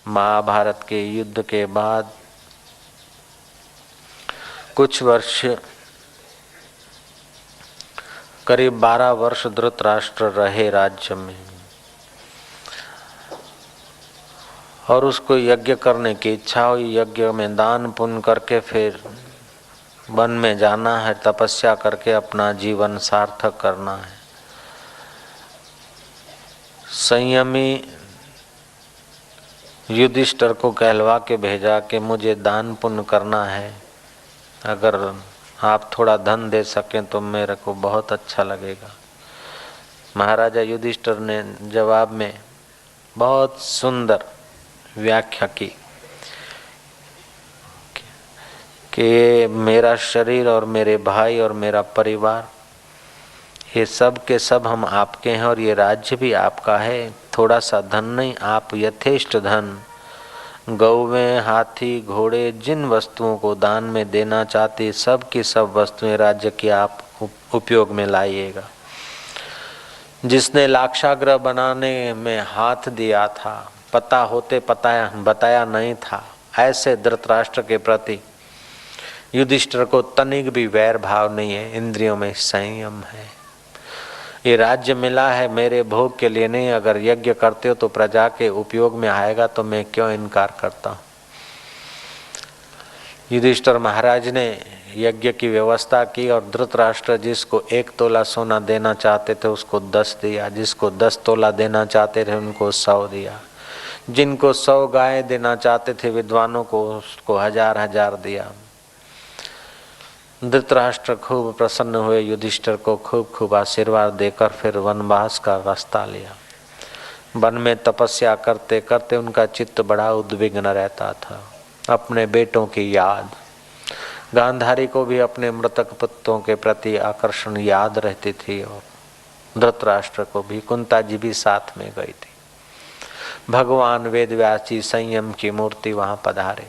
महाभारत के युद्ध के बाद कुछ वर्ष, करीब 12 वर्ष धृतराष्ट्र रहे राज्य में और उसको यज्ञ करने की इच्छा हुई। यज्ञ में दान पुण्य करके फिर वन में जाना है, तपस्या करके अपना जीवन सार्थक करना है। संयमी युधिष्ठिर को कहलवा के भेजा कि मुझे दान पुण्य करना है, अगर आप थोड़ा धन दे सकें तो मेरे को बहुत अच्छा लगेगा। महाराजा युधिष्ठिर ने जवाब में बहुत सुंदर व्याख्या की कि मेरा शरीर और मेरे भाई और मेरा परिवार ये सब के सब हम आपके हैं और ये राज्य भी आपका है। थोड़ा सा धन नहीं, आप यथेष्ट धन गौवें, हाथी, घोड़े, जिन वस्तुओं को दान में देना चाहते सब की सब वस्तुएं राज्य की आप उपयोग में लाइएगा। जिसने लाक्षागृह बनाने में हाथ दिया था, पता होते बताया नहीं था, ऐसे धृतराष्ट्र के प्रति युधिष्ठिर को तनिक भी वैर भाव नहीं है, इंद्रियों में संयम है। ये राज्य मिला है मेरे भोग के लिए नहीं, अगर यज्ञ करते हो तो प्रजा के उपयोग में आएगा तो मैं क्यों इनकार करता हूँ। युधिष्ठिर महाराज ने यज्ञ की व्यवस्था की और धृतराष्ट्र जिसको 1 तोला सोना देना चाहते थे उसको 10 दिया, जिसको 10 तोला देना चाहते थे उनको 100 दिया, जिनको 100 गाय देना चाहते थे विद्वानों को उसको 1000 दिया। धृतराष्ट्र खूब प्रसन्न हुए, युधिष्ठिर को खूब आशीर्वाद देकर फिर वनवास का रास्ता लिया। वन में तपस्या करते करते उनका चित्त बड़ा उद्विग्न रहता था, अपने बेटों की याद। गांधारी को भी अपने मृतक पुत्रों के प्रति आकर्षण याद रहती थी और धृतराष्ट्र को भी। कुंता जी भी साथ में गई थी। भगवान वेदव्यास जी संयम की मूर्ति वहां पधारे।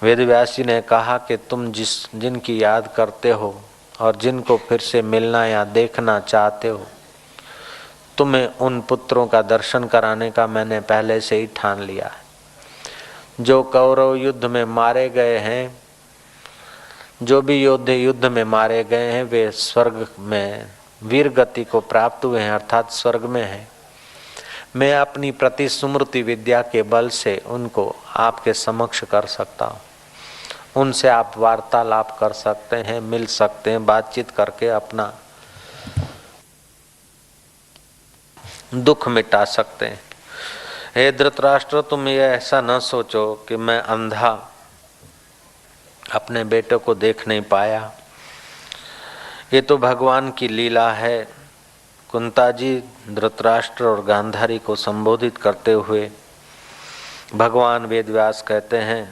वेदव्यास जी ने कहा कि तुम जिनकी याद करते हो और जिनको फिर से मिलना या देखना चाहते हो, तुम्हें उन पुत्रों का दर्शन कराने का मैंने पहले से ही ठान लिया है। जो कौरव युद्ध में मारे गए हैं, जो भी योद्धे युद्ध में मारे गए हैं वे स्वर्ग में वीर गति को प्राप्त हुए हैं, अर्थात स्वर्ग में हैं। मैं अपनी प्रतिस्मृति विद्या के बल से उनको आपके समक्ष कर सकता हूँ। उनसे आप वार्तालाप कर सकते हैं, मिल सकते हैं, बातचीत करके अपना दुख मिटा सकते हैं। हे धृतराष्ट्र, तुम ये ऐसा न सोचो कि मैं अंधा अपने बेटे को देख नहीं पाया, ये तो भगवान की लीला है। कुंता जी धृतराष्ट्र और गांधारी को संबोधित करते हुए भगवान वेदव्यास कहते हैं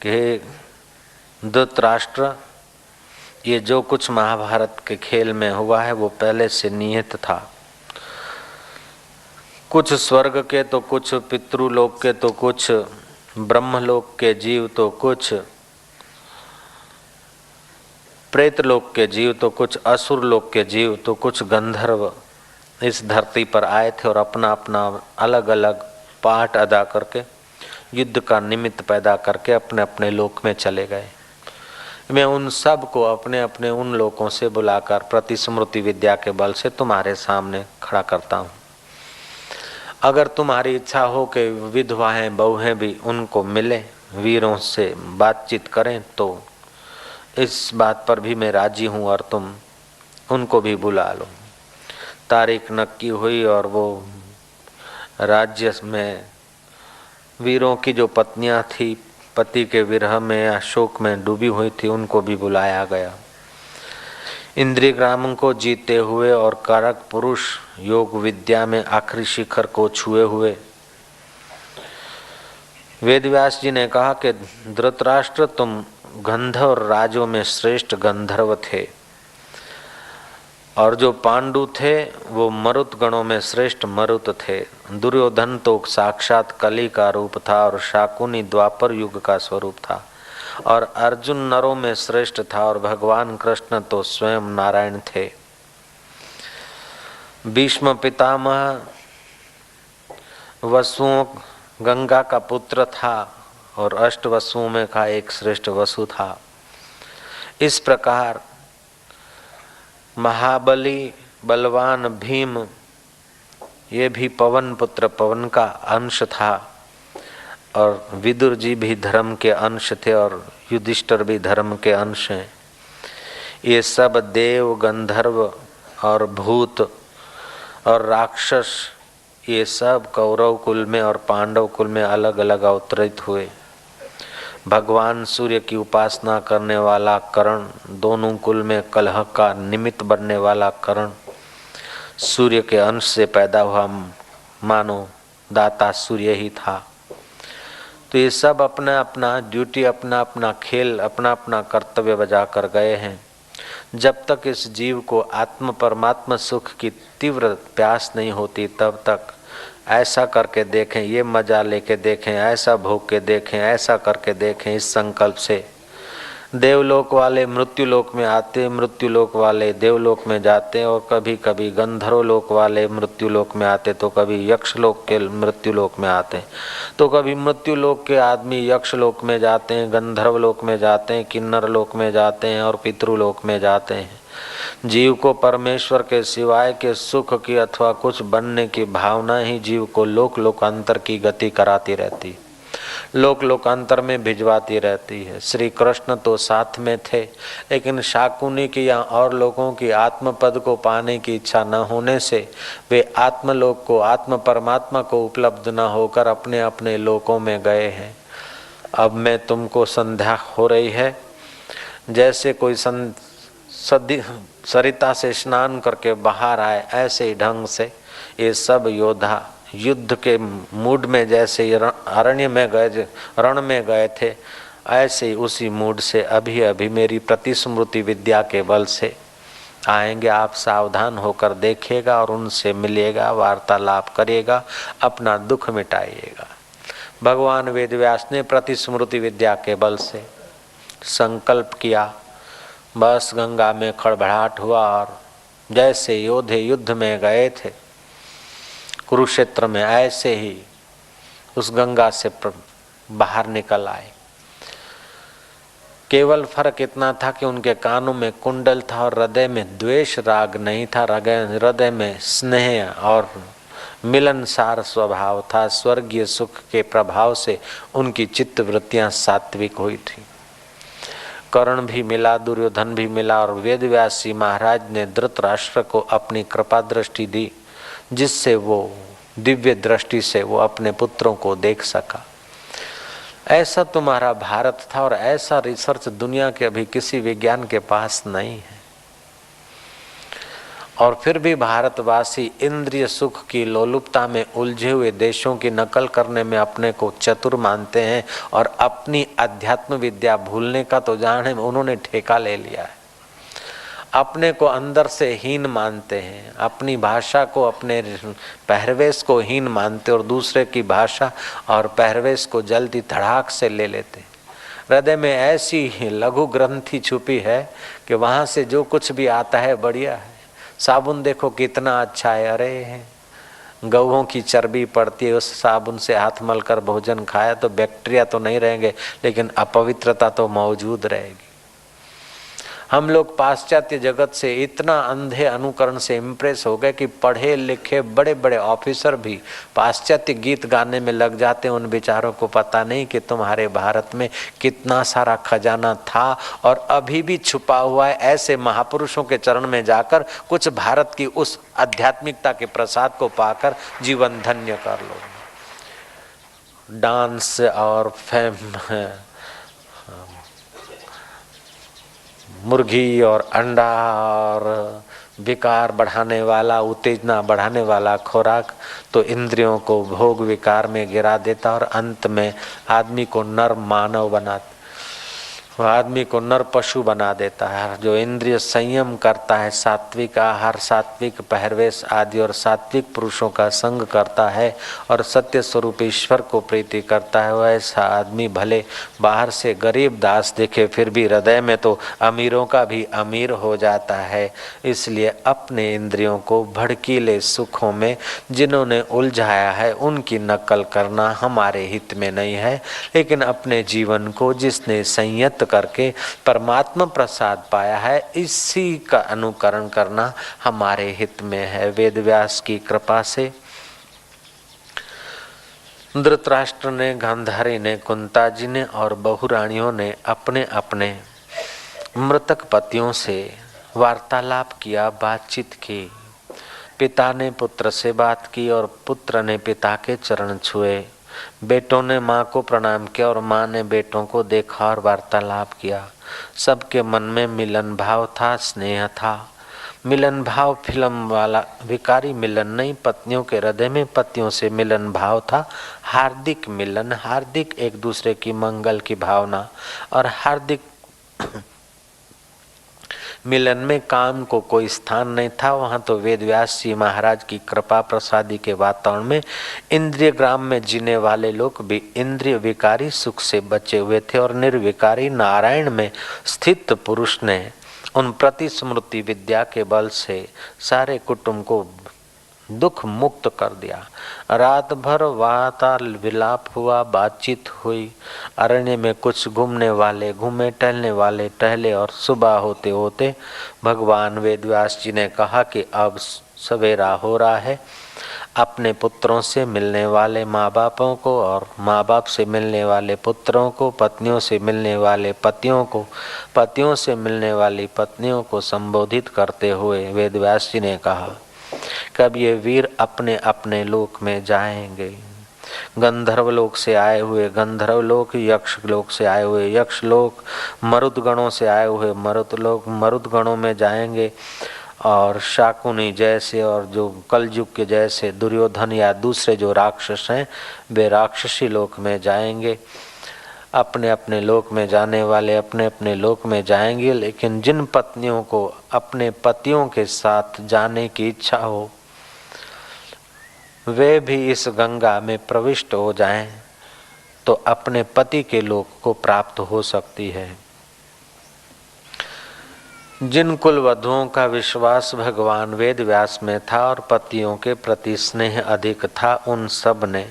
कि धृतराष्ट्र, ये जो कुछ महाभारत के खेल में हुआ है वो पहले से नियत था। कुछ स्वर्ग के तो कुछ पितृलोक के तो कुछ ब्रह्मलोक के जीव तो कुछ प्रेतलोक के जीव तो कुछ असुर लोक के जीव तो कुछ गंधर्व इस धरती पर आए थे और अपना अपना अलग अलग पाठ अदा करके युद्ध का निमित्त पैदा करके अपने अपने लोक में चले गए। मैं उन सब को अपने अपने उन लोकों से बुलाकर प्रतिस्मृति विद्या के बल से तुम्हारे सामने खड़ा करता हूँ। अगर तुम्हारी इच्छा हो कि विधवाएं बहुएं भी उनको मिले, वीरों से बातचीत करें, तो इस बात पर भी मैं राजी हूँ और तुम उनको भी बुला लो। तारीख नक्की हुई और वो राज्य में वीरों की जो पत्नियां थी, पति के विरह में या शोक में डूबी हुई थी, उनको भी बुलाया गया। इंद्रिय ग्राम को जीते हुए और कारक पुरुष योग विद्या में आखिरी शिखर को छुए हुए वेदव्यास जी ने कहा कि धृतराष्ट्र, तुम गंधर्व राजों में श्रेष्ठ गंधर्व थे और जो पांडु थे वो मरुत गणों में श्रेष्ठ मरुत थे। दुर्योधन तो साक्षात कली का रूप था और शाकुनी द्वापर युग का स्वरूप था और अर्जुन नरों में श्रेष्ठ था और भगवान कृष्ण तो स्वयं नारायण थे। भीष्म पितामह वसुओं गंगा का पुत्र था और अष्ट वसुओं में का एक श्रेष्ठ वसु था। इस प्रकार महाबली बलवान भीम ये भी पवन पुत्र पवन का अंश था और विदुर जी भी धर्म के अंश थे और युधिष्ठिर भी धर्म के अंश हैं। ये सब देव गंधर्व और भूत और राक्षस ये सब कौरव कुल में और पांडव कुल में अलग अलग अवतरित हुए। भगवान सूर्य की उपासना करने वाला कर्ण, दोनों कुल में कलह का निमित्त बनने वाला कर्ण सूर्य के अंश से पैदा हुआ, मानो दाता सूर्य ही था। तो ये सब अपना अपना ड्यूटी, अपना अपना खेल, अपना अपना कर्तव्य बजा कर गए हैं। जब तक इस जीव को आत्म परमात्मा सुख की तीव्र प्यास नहीं होती तब तक ऐसा करके देखें, ये मजा लेके देखें, ऐसा भोग के देखें, ऐसा करके देखें। इस संकल्प से देवलोक वाले मृत्युलोक में आते, मृत्युलोक वाले देवलोक में जाते और कभी कभी गंधर्व लोक वाले मृत्युलोक में आते तो कभी यक्षलोक के मृत्युलोक में आते, तो कभी मृत्युलोक के आदमी यक्षलोक में जाते हैं, गंधर्व लोक में जाते हैं, किन्नर लोक में जाते हैं और पितृलोक में जाते हैं। जीव को परमेश्वर के सिवाय के सुख की अथवा कुछ बनने की भावना ही जीव को लोक लोकांतर की गति कराती रहती, लोक लोकांतर में भिजवाती रहती है। श्री कृष्ण तो साथ में थे, लेकिन शाकुनी की या और लोगों की आत्मपद को पाने की इच्छा न होने से वे आत्मलोक को, आत्म परमात्मा को उपलब्ध न होकर अपने अपने लोकों में गए हैं। अब मैं तुमको संध्या हो रही है, जैसे कोई सरिता से स्नान करके बाहर आए, ऐसे ही ढंग से ये सब योद्धा युद्ध के मूड में जैसे अरण्य में गए, रण में गए थे, ऐसे ही उसी मूड से अभी अभी मेरी प्रतिस्मृति विद्या के बल से आएंगे। आप सावधान होकर देखिएगा और उनसे मिलिएगा, वार्तालाप करिएगा, अपना दुख मिटाइएगा। भगवान वेदव्यास ने प्रतिस्मृति विद्या के बल से संकल्प किया, बस गंगा में खड़बड़ाहट हुआ और जैसे योद्धे युद्ध में गए थे कुरुक्षेत्र में, ऐसे ही उस गंगा से बाहर निकल आए। केवल फर्क इतना था कि उनके कानों में कुंडल था और हृदय में द्वेष राग नहीं था, हृदय में स्नेह और मिलनसार स्वभाव था। स्वर्गीय सुख के प्रभाव से उनकी चित्त वृत्तियां सात्विक हुई थी। कर्ण भी मिला, दुर्योधन भी मिला और वेदव्यास जी महाराज ने धृतराष्ट्र को अपनी कृपा दृष्टि दी, जिससे वो दिव्य दृष्टि से वो अपने पुत्रों को देख सका। ऐसा तुम्हारा भारत था और ऐसा रिसर्च दुनिया के अभी किसी विज्ञान के पास नहीं है। और फिर भी भारतवासी इंद्रिय सुख की लोलुपता में उलझे हुए देशों की नकल करने में अपने को चतुर मानते हैं और अपनी अध्यात्म विद्या भूलने का तो जाने उन्होंने ठेका ले लिया है। अपने को अंदर से हीन मानते हैं, अपनी भाषा को, अपने पहरवेश को हीन मानते और दूसरे की भाषा और पहरवेश को जल्दी धड़ाक से ले लेते। हृदय में ऐसी लघु ग्रंथि छुपी है कि वहाँ से जो कुछ भी आता है बढ़िया है। साबुन देखो कितना अच्छा है, अरे गऊओं की चर्बी पड़ती है, उस साबुन से हाथ मलकर भोजन खाया तो बैक्टीरिया तो नहीं रहेंगे लेकिन अपवित्रता तो मौजूद रहेगी। हम लोग पाश्चात्य जगत से इतना अंधे अनुकरण से इम्प्रेस हो गए कि पढ़े लिखे बड़े बड़े ऑफिसर भी पाश्चात्य गीत गाने में लग जाते हैं। उन बेचारों को पता नहीं कि तुम्हारे भारत में कितना सारा खजाना था और अभी भी छुपा हुआ है। ऐसे महापुरुषों के चरण में जाकर कुछ भारत की उस आध्यात्मिकता के प्रसाद को पाकर जीवन धन्य कर लो। डांस और मुर्गी और अंडा और विकार बढ़ाने वाला, उत्तेजना बढ़ाने वाला खुराक तो इंद्रियों को भोग विकार में गिरा देता और अंत में आदमी को नर मानव बनाता। वह आदमी को नर पशु बना देता है। जो इंद्रिय संयम करता है, सात्विक आहार, सात्विक पहरवेश आदि और सात्विक पुरुषों का संग करता है और सत्य स्वरूप ईश्वर को प्रीति करता है, वह ऐसा आदमी भले बाहर से गरीब दास दिखे फिर भी हृदय में तो अमीरों का भी अमीर हो जाता है। इसलिए अपने इंद्रियों को भड़कीले सुखों में जिन्होंने उलझाया है उनकी नकल करना हमारे हित में नहीं है, लेकिन अपने जीवन को जिसने संयत करके परमात्मा प्रसाद पाया है इसी का अनुकरण करना हमारे हित में है। वेद व्यास की कृपा से धृतराष्ट्र ने, गांधारी ने, कुंता जी ने और बहुरानियों ने अपने अपने मृतक पतियों से वार्तालाप किया, बातचीत की। पिता ने पुत्र से बात की और पुत्र ने पिता के चरण छुए। बेटों ने माँ को प्रणाम किया और माँ ने बेटों को देखा और वार्तालाप किया। सबके मन में मिलन भाव था, स्नेह था। मिलन भाव फिल्म वाला विकारी मिलन नहीं, पत्नियों के हृदय में पतियों से मिलन भाव था। हार्दिक मिलन, हार्दिक एक दूसरे की मंगल की भावना और हार्दिक मिलन में काम को कोई स्थान नहीं था। वहां तो वेद व्यास जी महाराज की कृपा प्रसादी के वातावरण में इंद्रिय ग्राम में जीने वाले लोग भी इंद्रिय विकारी सुख से बचे हुए थे और निर्विकारी नारायण में स्थित पुरुष ने उन प्रतिस्मृति विद्या के बल से सारे कुटुंब को दुख मुक्त कर दिया। रात भर वार्ताल विलाप हुआ, बातचीत हुई। अरण्य में कुछ घूमने वाले घूमे, टहलने वाले टहले और सुबह होते होते भगवान वेदव्यास जी ने कहा कि अब सवेरा हो रहा है। अपने पुत्रों से मिलने वाले माँ बापों को और माँ बाप से मिलने वाले पुत्रों को, पत्नियों से मिलने वाले पतियों को, पतियों से मिलने वाली पत्नियों को संबोधित करते हुए वेदव्यास जी ने कहा कब ये वीर अपने अपने लोक में जाएंगे। गंधर्व लोक से आए हुए गंधर्व लोक, यक्ष लोक से आए हुए यक्ष लोक, मरुद गणों से आए हुए मरुद लोक मरुद गणों में जाएंगे और शाकुनी जैसे और जो कलयुग के जैसे दुर्योधन या दूसरे जो राक्षस हैं वे राक्षसी लोक में जाएंगे। अपने अपने लोक में जाने वाले अपने अपने लोक में जाएंगे, लेकिन जिन पत्नियों को अपने पतियों के साथ जाने की इच्छा हो वे भी इस गंगा में प्रविष्ट हो जाएं तो अपने पति के लोक को प्राप्त हो सकती है। जिन कुल वधुओं का विश्वास भगवान वेद व्यास में था और पतियों के प्रति स्नेह अधिक था, उन सब ने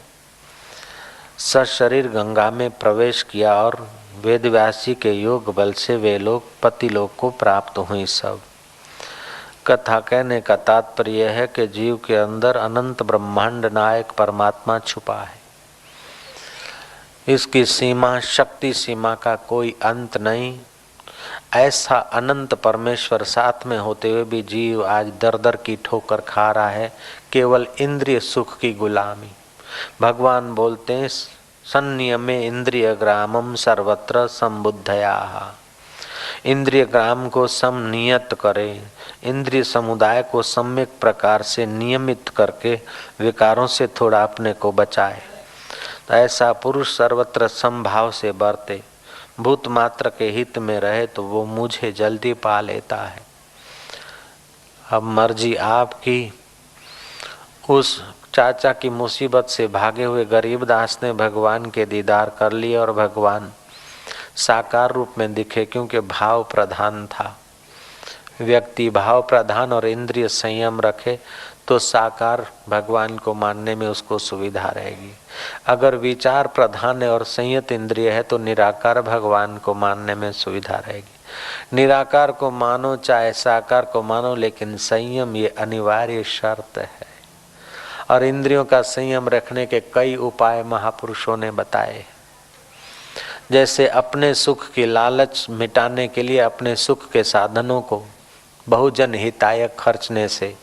सशरीर गंगा में प्रवेश किया और वेद व्यास जी के योग बल से वे लोग पति लोक को प्राप्त हुई। सब कथा कहने का तात्पर्य है कि जीव के अंदर अनंत ब्रह्मांड नायक परमात्मा छुपा है। इसकी सीमा, शक्ति सीमा का कोई अंत नहीं। ऐसा अनंत परमेश्वर साथ में होते हुए भी जीव आज दर दर की ठोकर खा रहा है, केवल इंद्रिय सुख की गुलामी। भगवान बोलते हैं संनियमे इंद्रिय ग्रामम सर्वत्र संबुद्धया। इंद्रिय ग्राम को समनियत करे, इंद्रिय समुदाय को सम्यक प्रकार से नियमित करके विकारों से थोड़ा अपने को बचाए। तो ऐसा पुरुष सर्वत्र समभाव से बरते, भूत मात्र के हित में रहे तो वो मुझे जल्दी पा लेता है। अब मर्जी आपकी। उस चाचा की मुसीबत से भागे हुए गरीबदास ने भगवान के दीदार कर लिए और भगवान साकार रूप में दिखे, क्योंकि भाव प्रधान था। व्यक्ति भाव प्रधान और इंद्रिय संयम रखे तो साकार भगवान को मानने में उसको सुविधा रहेगी। अगर विचार प्रधान है और संयत इंद्रिय है तो निराकार भगवान को मानने में सुविधा रहेगी। निराकार को मानो चाहे साकार को मानो, लेकिन संयम ये अनिवार्य शर्त है। और इंद्रियों का संयम रखने के कई उपाय महापुरुषों ने बताए। जैसे अपने सुख की लालच मिटाने के लिए अपने सुख के साधनों को बहुजन हितायक खर्चने से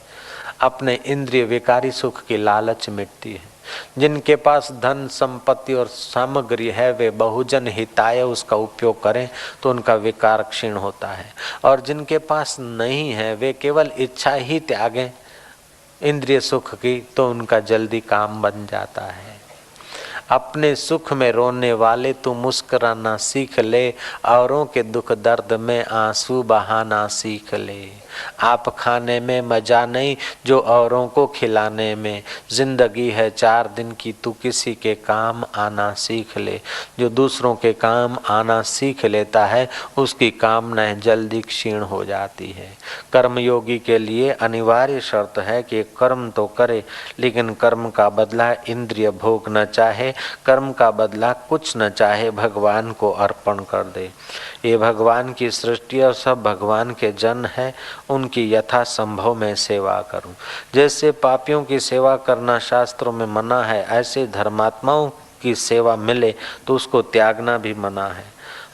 अपने इंद्रिय विकारी सुख की लालच मिटती है। जिनके पास धन संपत्ति और सामग्री है वे बहुजन हिताय उसका उपयोग करें तो उनका विकार क्षीण होता है, और जिनके पास नहीं है वे केवल इच्छा ही त्यागें इंद्रिय सुख की तो उनका जल्दी काम बन जाता है। अपने सुख में रोने वाले तू मुस्कुराना सीख ले, औरों के दुख दर्द में आंसू बहाना सीख ले। आप खाने में मजा नहीं जो औरों को खिलाने में, जिंदगी है 4 दिन की तू किसी के काम आना सीख ले। जो दूसरों के काम आना सीख लेता है उसकी कामनाएं जल्दी क्षीण हो जाती है। कर्मयोगी के लिए अनिवार्य शर्त है कि कर्म तो करे लेकिन कर्म का बदला इंद्रिय भोग न चाहे, कर्म का बदला कुछ न चाहे, भगवान को अर्पण कर दे। ये भगवान की सृष्टि और सब भगवान के जन है, उनकी यथा संभव मैं सेवा करूं। जैसे पापियों की सेवा करना शास्त्रों में मना है, ऐसे धर्मात्माओं की सेवा मिले तो उसको त्यागना भी मना है।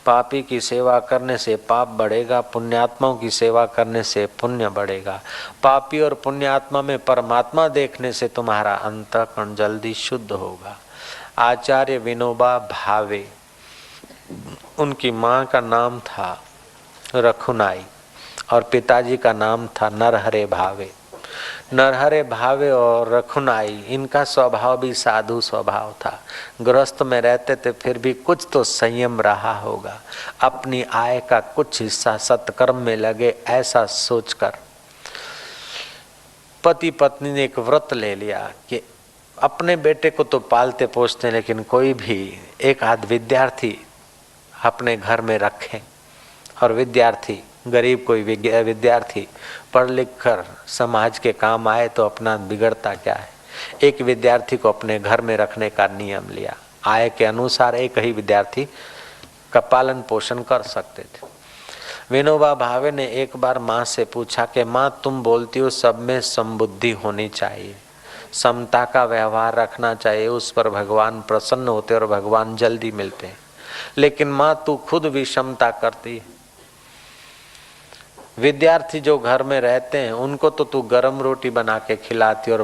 पापी की सेवा करने से पाप बढ़ेगा, पुण्यात्माओं की सेवा करने से पुण्य बढ़ेगा। पापी और पुण्यात्मा में परमात्मा देखने से तुम्हारा अंतःकरण जल्दी शुद्ध होगा। आचार्य विनोबा भावे, उनकी माँ का नाम था रखुनाई और पिताजी का नाम था नरहरे भावे। नरहरे भावे और रखुनाई, इनका स्वभाव भी साधु स्वभाव था। गृहस्थ में रहते थे फिर भी कुछ तो संयम रहा होगा। अपनी आय का कुछ हिस्सा सत्कर्म में लगे, ऐसा सोचकर पति पत्नी ने एक व्रत ले लिया कि अपने बेटे को तो पालते पोसते लेकिन कोई भी एक आध विद्यार्थी अपने घर में रखें। और विद्यार्थी, गरीब कोई विद्यार्थी पढ़ लिख कर समाज के काम आए तो अपना बिगड़ता क्या है। एक विद्यार्थी को अपने घर में रखने का नियम लिया। आय के अनुसार एक ही विद्यार्थी का पालन पोषण कर सकते थे। विनोबा भावे ने एक बार माँ से पूछा कि माँ, तुम बोलती हो सब में समबुद्धि होनी चाहिए, समता का व्यवहार रखना चाहिए, उस पर भगवान प्रसन्न होते और भगवान जल्दी मिलते हैं, लेकिन माँ तू खुद विषमता करती है। विद्यार्थी जो घर में रहते हैं उनको तो तू गरम रोटी बना के खिलाती और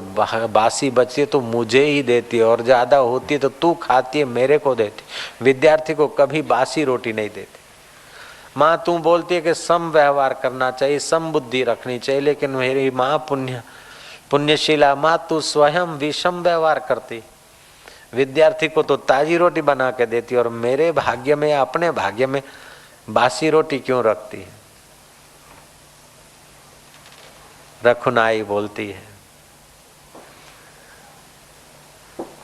बासी बची तो मुझे ही देती, और ज्यादा होती है तो तू खाती है मेरे को देती, विद्यार्थी को कभी बासी रोटी नहीं देती। माँ तू बोलती है कि सम व्यवहार करना चाहिए, सम बुद्धि रखनी चाहिए, लेकिन मेरी माँ पुण्यशीला माँ तू स्वयं विषम व्यवहार करती, विद्यार्थी को तो ताजी रोटी बना के देती और मेरे भाग्य में या अपने भाग्य में बासी रोटी क्यों रखती है। रखुनाई बोलती है,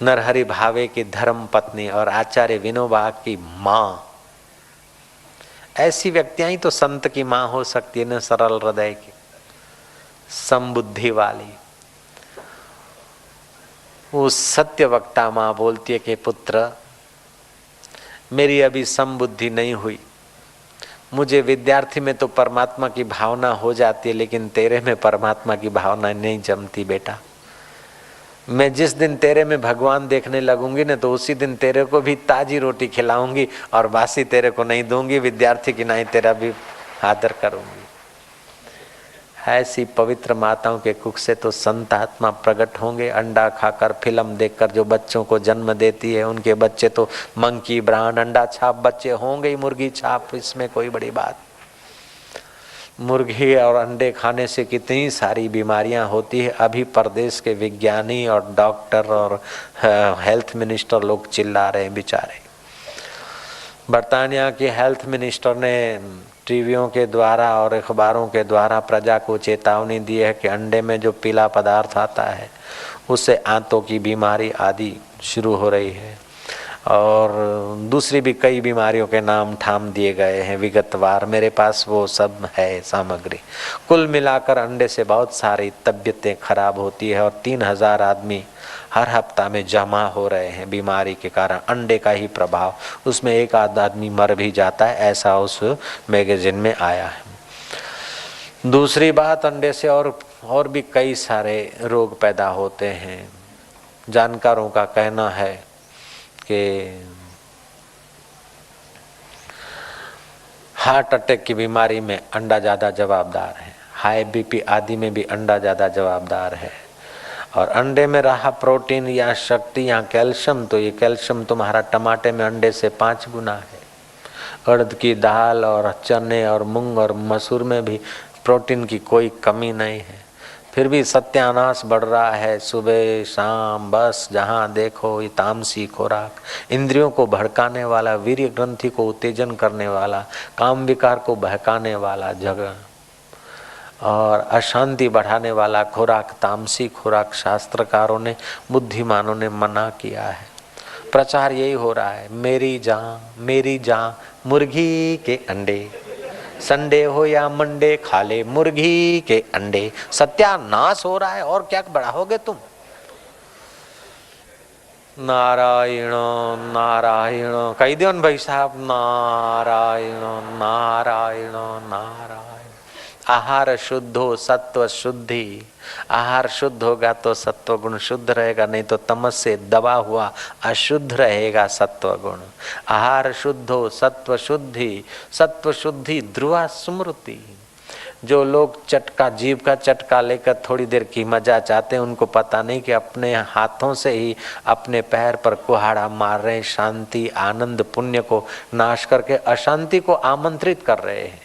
नरहरि भावे की धर्म पत्नी और आचार्य विनोबा की माँ, ऐसी व्यक्तियां ही तो संत की माँ हो सकती है न, सरल हृदय की, समबुद्धि वाली। वो सत्य वक्ता माँ बोलती है कि पुत्र, मेरी अभी समबुद्धि नहीं हुई, मुझे विद्यार्थी में तो परमात्मा की भावना हो जाती है लेकिन तेरे में परमात्मा की भावना नहीं जमती बेटा। मैं जिस दिन तेरे में भगवान देखने लगूंगी ना तो उसी दिन तेरे को भी ताजी रोटी खिलाऊंगी और बासी तेरे को नहीं दूंगी, विद्यार्थी की नहीं तेरा भी आदर करूंगी। ऐसी पवित्र माताओं के कुख से तो संत आत्मा प्रकट होंगे। अंडा खाकर फिल्म देखकर जो बच्चों को जन्म देती है उनके बच्चे तो मंकी ब्रांड अंडा छाप बच्चे होंगे ही, मुर्गी छाप, इसमें कोई बड़ी बात। मुर्गी और अंडे खाने से कितनी सारी बीमारियां होती है। अभी प्रदेश के विज्ञानी और डॉक्टर और हेल्थ मिनिस्टर लोग चिल्ला रहे हैं बेचारे। बर्तानिया के हेल्थ मिनिस्टर ने टीवियों के द्वारा और अखबारों के द्वारा प्रजा को चेतावनी दी है कि अंडे में जो पीला पदार्थ आता है उससे आंतों की बीमारी आदि शुरू हो रही है और दूसरी भी कई बीमारियों के नाम ठाम दिए गए हैं विगतवार। मेरे पास वो सब है सामग्री। कुल मिलाकर अंडे से बहुत सारी तबीयतें खराब होती है और 3000 आदमी हर हफ्ता में जमा हो रहे हैं बीमारी के कारण। अंडे का ही प्रभाव, उसमें एक आध आदमी मर भी जाता है, ऐसा उस मैगजीन में आया है। दूसरी बात, अंडे से और भी कई सारे रोग पैदा होते हैं। जानकारों का कहना है कि हार्ट अटैक की बीमारी में अंडा ज़्यादा जवाबदार है, हाई बीपी आदि में भी अंडा ज़्यादा जवाबदार है। और अंडे में रहा प्रोटीन या शक्ति या कैल्शियम, तो ये कैल्शियम तुम्हारा टमाटे में अंडे से 5 गुना है। उड़द की दाल और चने और मूंग और मसूर में भी प्रोटीन की कोई कमी नहीं है। फिर भी सत्यानाश बढ़ रहा है। सुबह शाम बस जहाँ देखो ये तामसी खुराक, इंद्रियों को भड़काने वाला, वीर्य ग्रंथि को उत्तेजन करने वाला, काम विकार को बहकाने वाला जगह और अशांति बढ़ाने वाला खुराक, तामसी खुराक शास्त्रकारों ने, बुद्धिमानों ने मना किया है। प्रचार यही हो रहा है, मेरी जान मुर्गी के अंडे, संडे हो या मंडे खा ले मुर्गी के अंडे। सत्यानाश हो रहा है और क्या बढ़ाओगे तुम। नारायण नारायण कही दो भाई साहब, नारायण नारायण नारायण। आहार शुद्ध हो, सत्व शुद्धि। आहार शुद्ध होगा तो सत्व गुण शुद्ध रहेगा, नहीं तो तमस से दबा हुआ अशुद्ध रहेगा सत्व गुण। आहार शुद्ध हो, सत्व शुद्धि। सत्व शुद्धि ध्रुवा स्मृति। जो लोग चटका, जीव का चटका लेकर थोड़ी देर की मजा चाहते हैं, उनको पता नहीं कि अपने हाथों से ही अपने पैर पर कुहाड़ा मार रहे हैं। शांति आनंद पुण्य को नाश करके अशांति को आमंत्रित कर रहे हैं।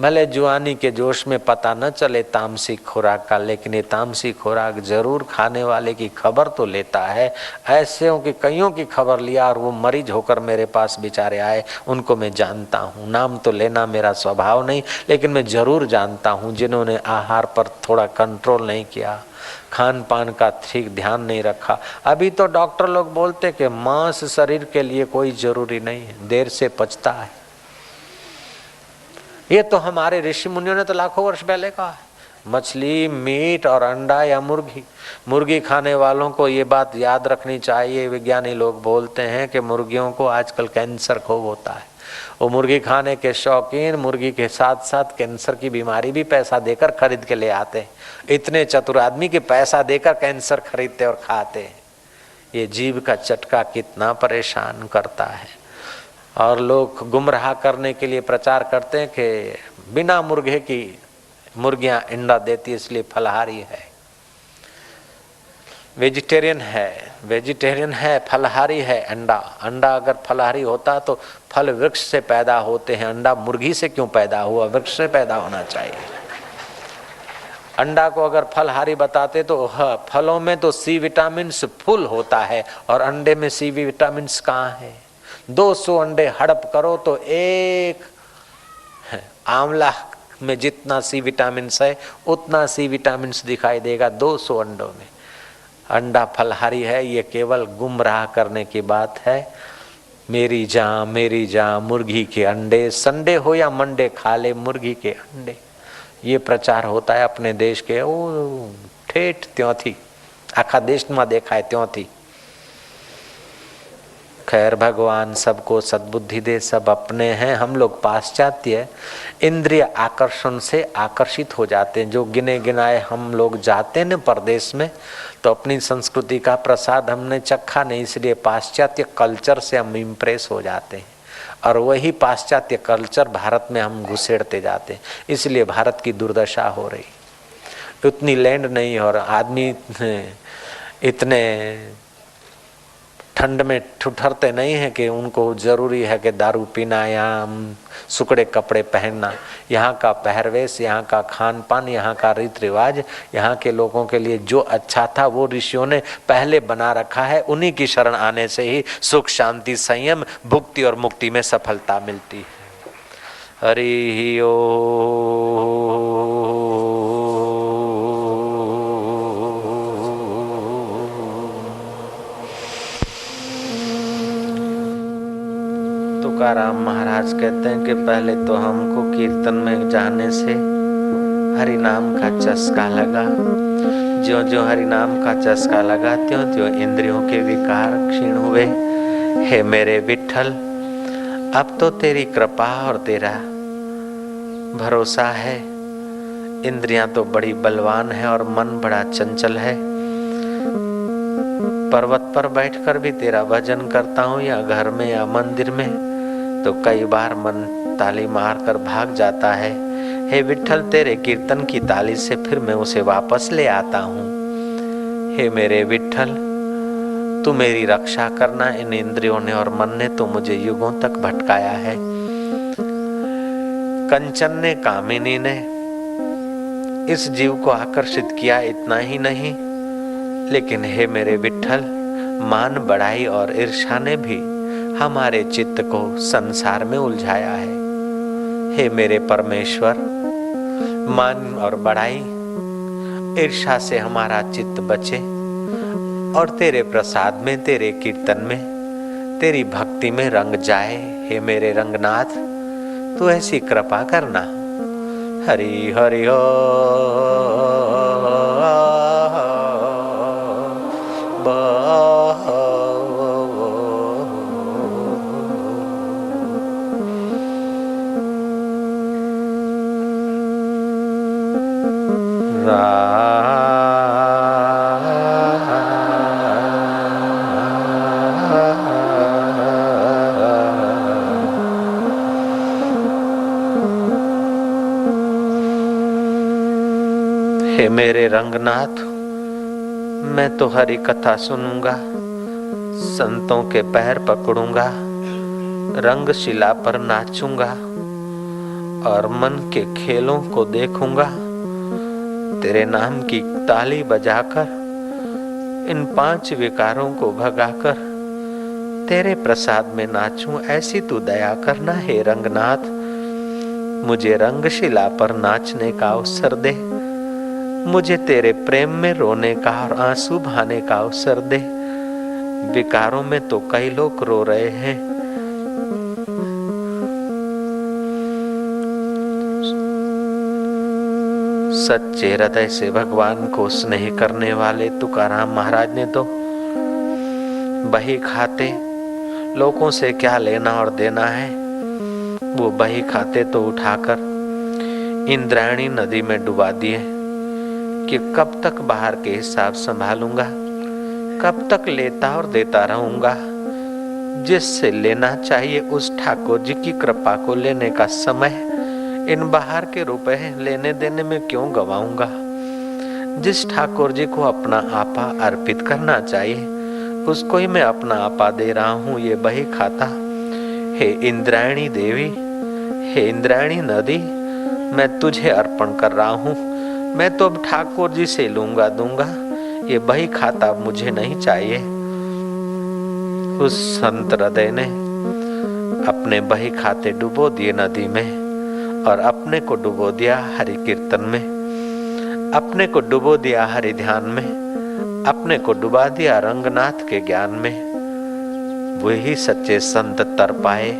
भले जुआनी के जोश में पता न चले तामसिक खुराक का, लेकिन ये तामसिक खुराक जरूर खाने वाले की खबर तो लेता है। ऐसे की कईयों की खबर लिया और वो मरीज होकर मेरे पास बेचारे आए, उनको मैं जानता हूँ। नाम तो लेना मेरा स्वभाव नहीं, लेकिन मैं जरूर जानता हूँ जिन्होंने आहार पर थोड़ा कंट्रोल नहीं किया, खान पान का ठीक ध्यान नहीं रखा। अभी तो डॉक्टर लोग बोलते कि मांस शरीर के लिए कोई जरूरी नहीं है, देर से पचता है। ये तो हमारे ऋषि मुनियों ने तो लाखों वर्ष पहले कहा है। मछली, मीट और अंडा या मुर्गी खाने वालों को ये बात याद रखनी चाहिए। विज्ञानी लोग बोलते हैं कि मुर्गियों को आजकल कैंसर खूब होता है। वो मुर्गी खाने के शौकीन मुर्गी के साथ साथ कैंसर की बीमारी भी पैसा देकर खरीद के ले आते हैं। इतने चतुर आदमी के पैसा देकर कैंसर खरीदते और खाते हैं। ये जीव का चटका कितना परेशान करता है। और लोग गुमराह करने के लिए प्रचार करते हैं कि बिना मुर्गे की मुर्गियां अंडा देती, इसलिए फलाहारी है, वेजिटेरियन है, फलाहारी है। अंडा अगर फलाहारी होता तो फल वृक्ष से पैदा होते हैं, अंडा मुर्गी से क्यों पैदा हुआ? वृक्ष से पैदा होना चाहिए। अंडा को अगर फलहारी बताते तो फलों में तो सी विटामिन फुल होता है और अंडे में सी विटामिन कहाँ है? 200 अंडे हड़प करो तो एक आंवला में जितना सी विटामिन है उतना सी विटामिन दिखाई देगा 200 अंडों में। अंडा फलहारी है, ये केवल गुमराह करने की बात है। मेरी जान मुर्गी के अंडे, संडे हो या मंडे खा ले मुर्गी के अंडे। ये प्रचार होता है अपने देश के। ओ ठेठ त्यों थी, आखा देश में देखा है त्यों थी। खैर भगवान सबको सद्बुद्धि दे, सब अपने हैं, हम लोग पाश्चात्य इंद्रिय आकर्षण से आकर्षित हो जाते हैं। जो गिने गिनाए हम लोग जाते हैं न परदेश में, तो अपनी संस्कृति का प्रसाद हमने चखा नहीं, इसलिए पाश्चात्य कल्चर से हम इम्प्रेस हो जाते हैं और वही पाश्चात्य कल्चर भारत में हम घुसेड़ते जाते हैं। इसलिए भारत की दुर्दशा हो रही। उतनी लैंड नहीं और आदमी इतने ठंड में ठुठरते नहीं है कि उनको जरूरी है कि दारू पीना या सुकड़े कपड़े पहनना। यहाँ का पहरवेश, यहाँ का खान पान, यहाँ का रीति रिवाज, यहाँ के लोगों के लिए जो अच्छा था वो ऋषियों ने पहले बना रखा है। उन्हीं की शरण आने से ही सुख शांति संयम भुक्ति और मुक्ति में सफलता मिलती है। हरि ओम। तुकाराम महाराज कहते हैं कि पहले तो हमको कीर्तन में जाने से हरि नाम का चस्का लगा। ज्यों ज्यों हरि नाम का चस्का लगा त्यों त्यों इंद्रियों के विकार क्षीण हुए। हे मेरे विठ्ठल, अब तो तेरी कृपा और तेरा भरोसा है। इंद्रियां तो बड़ी बलवान है और मन बड़ा चंचल है। पर्वत पर बैठकर भी तेरा भजन करता हूँ या घर में या मंदिर में, तो कई बार मन ताली मारकर भाग जाता है। हे विठ्ठल, तेरे कीर्तन की ताली से फिर मैं उसे वापस ले आता हूँ। हे मेरे विठ्ठल, तू मेरी रक्षा करना। इन इंद्रियों ने और मन ने तो मुझे युगों तक भटकाया है। कंचन ने, कामिनी ने इस जीव को आकर्षित किया, इतना ही नहीं, लेकिन हे मेरे विठ्ठल, मान बढ़ाई और ईर्ष्या ने भी हमारे चित्त को संसार में उलझाया है। हे मेरे परमेश्वर, मान और बढ़ाई, ईर्ष्या से हमारा चित्त बचे और तेरे प्रसाद में, तेरे कीर्तन में, तेरी भक्ति में रंग जाए। हे मेरे रंगनाथ, तू ऐसी कृपा करना। हरि हरि हो हे मेरे रंगनाथ, मैं तो हरि कथा सुनूंगा, संतों के पैर पकड़ूंगा, रंगशिला पर नाचूंगा और मन के खेलों को देखूंगा। तेरे नाम की ताली बजाकर, इन 5 विकारों को भगाकर तेरे प्रसाद में नाचूं, ऐसी तू दया करना। हे रंगनाथ, मुझे रंगशिला पर नाचने का अवसर दे, मुझे तेरे प्रेम में रोने का और आंसू बहाने का अवसर दे। विकारों में तो कई लोग रो रहे हैं, सच्चे हृदय से भगवान को स्नेह करने वाले तुकाराम महाराज ने तो बही खाते, लोगों से क्या लेना और देना है, वो बही खाते तो उठाकर इंद्रायणी नदी में डुबा दिए कि कब तक बाहर के हिसाब संभालूंगा, कब तक लेता और देता रहूंगा। जिससे लेना चाहिए उस ठाकुर जी की कृपा को लेने का समय इन बाहर के रुपए लेने देने में क्यों गवाऊंगा। जिस ठाकुर जी को अपना आपा अर्पित करना चाहिए उसको ही मैं अपना आपा दे रहा हूँ, ये बही खाता। हे इंद्रायणी देवी, हे इंद्रायणी नदी, मैं तुझे अर्पण कर रहा हूँ। मैं तो अब ठाकुर जी से लूंगा दूंगा, ये बही खाता मुझे नहीं चाहिए। उस संत हृदय ने अपने बही खाते डुबो दिए नदी में और अपने को डुबो दिया हरि कीर्तन में, अपने को डुबो दिया हरि ध्यान में, अपने को डुबा दिया रंगनाथ के ज्ञान में। वही सच्चे संत तर पाए,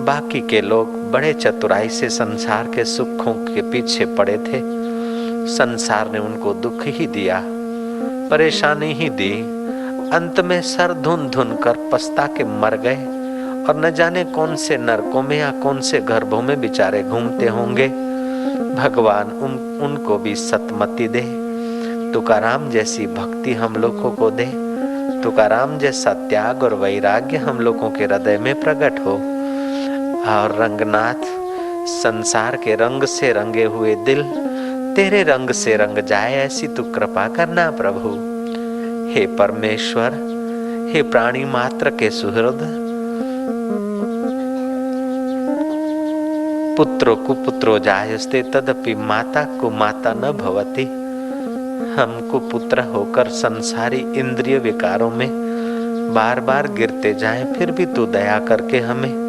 बाकी के लोग बड़े चतुराई से संसार के सुखों के पीछे पड़े थे। संसार ने उनको दुख ही दिया, परेशानी ही दी, अंत में सर धुन धुन कर पछता के मर गए और न जाने कौन से नरकों में या कौन से गर्भों में बेचारे घूमते होंगे। भगवान उनको भी सतमति दे, तुकाराम जैसी भक्ति हम लोगों को दे, तुकाराम जैसा त्याग और वैराग्य हम लोगों के हृदय में प्रकट हो। और रंगनाथ, संसार के रंग से रंगे हुए दिल तेरे रंग से रंग जाए, ऐसी तू कृपा करना प्रभु। हे परमेश्वर, हे प्राणी मात्र के सुहृद, पुत्रो कुपुत्रो जायस्ते तदपि माता को माता न भवति। हमको पुत्र होकर संसारी इंद्रिय विकारों में बार बार गिरते जाएं, फिर भी तू दया करके हमें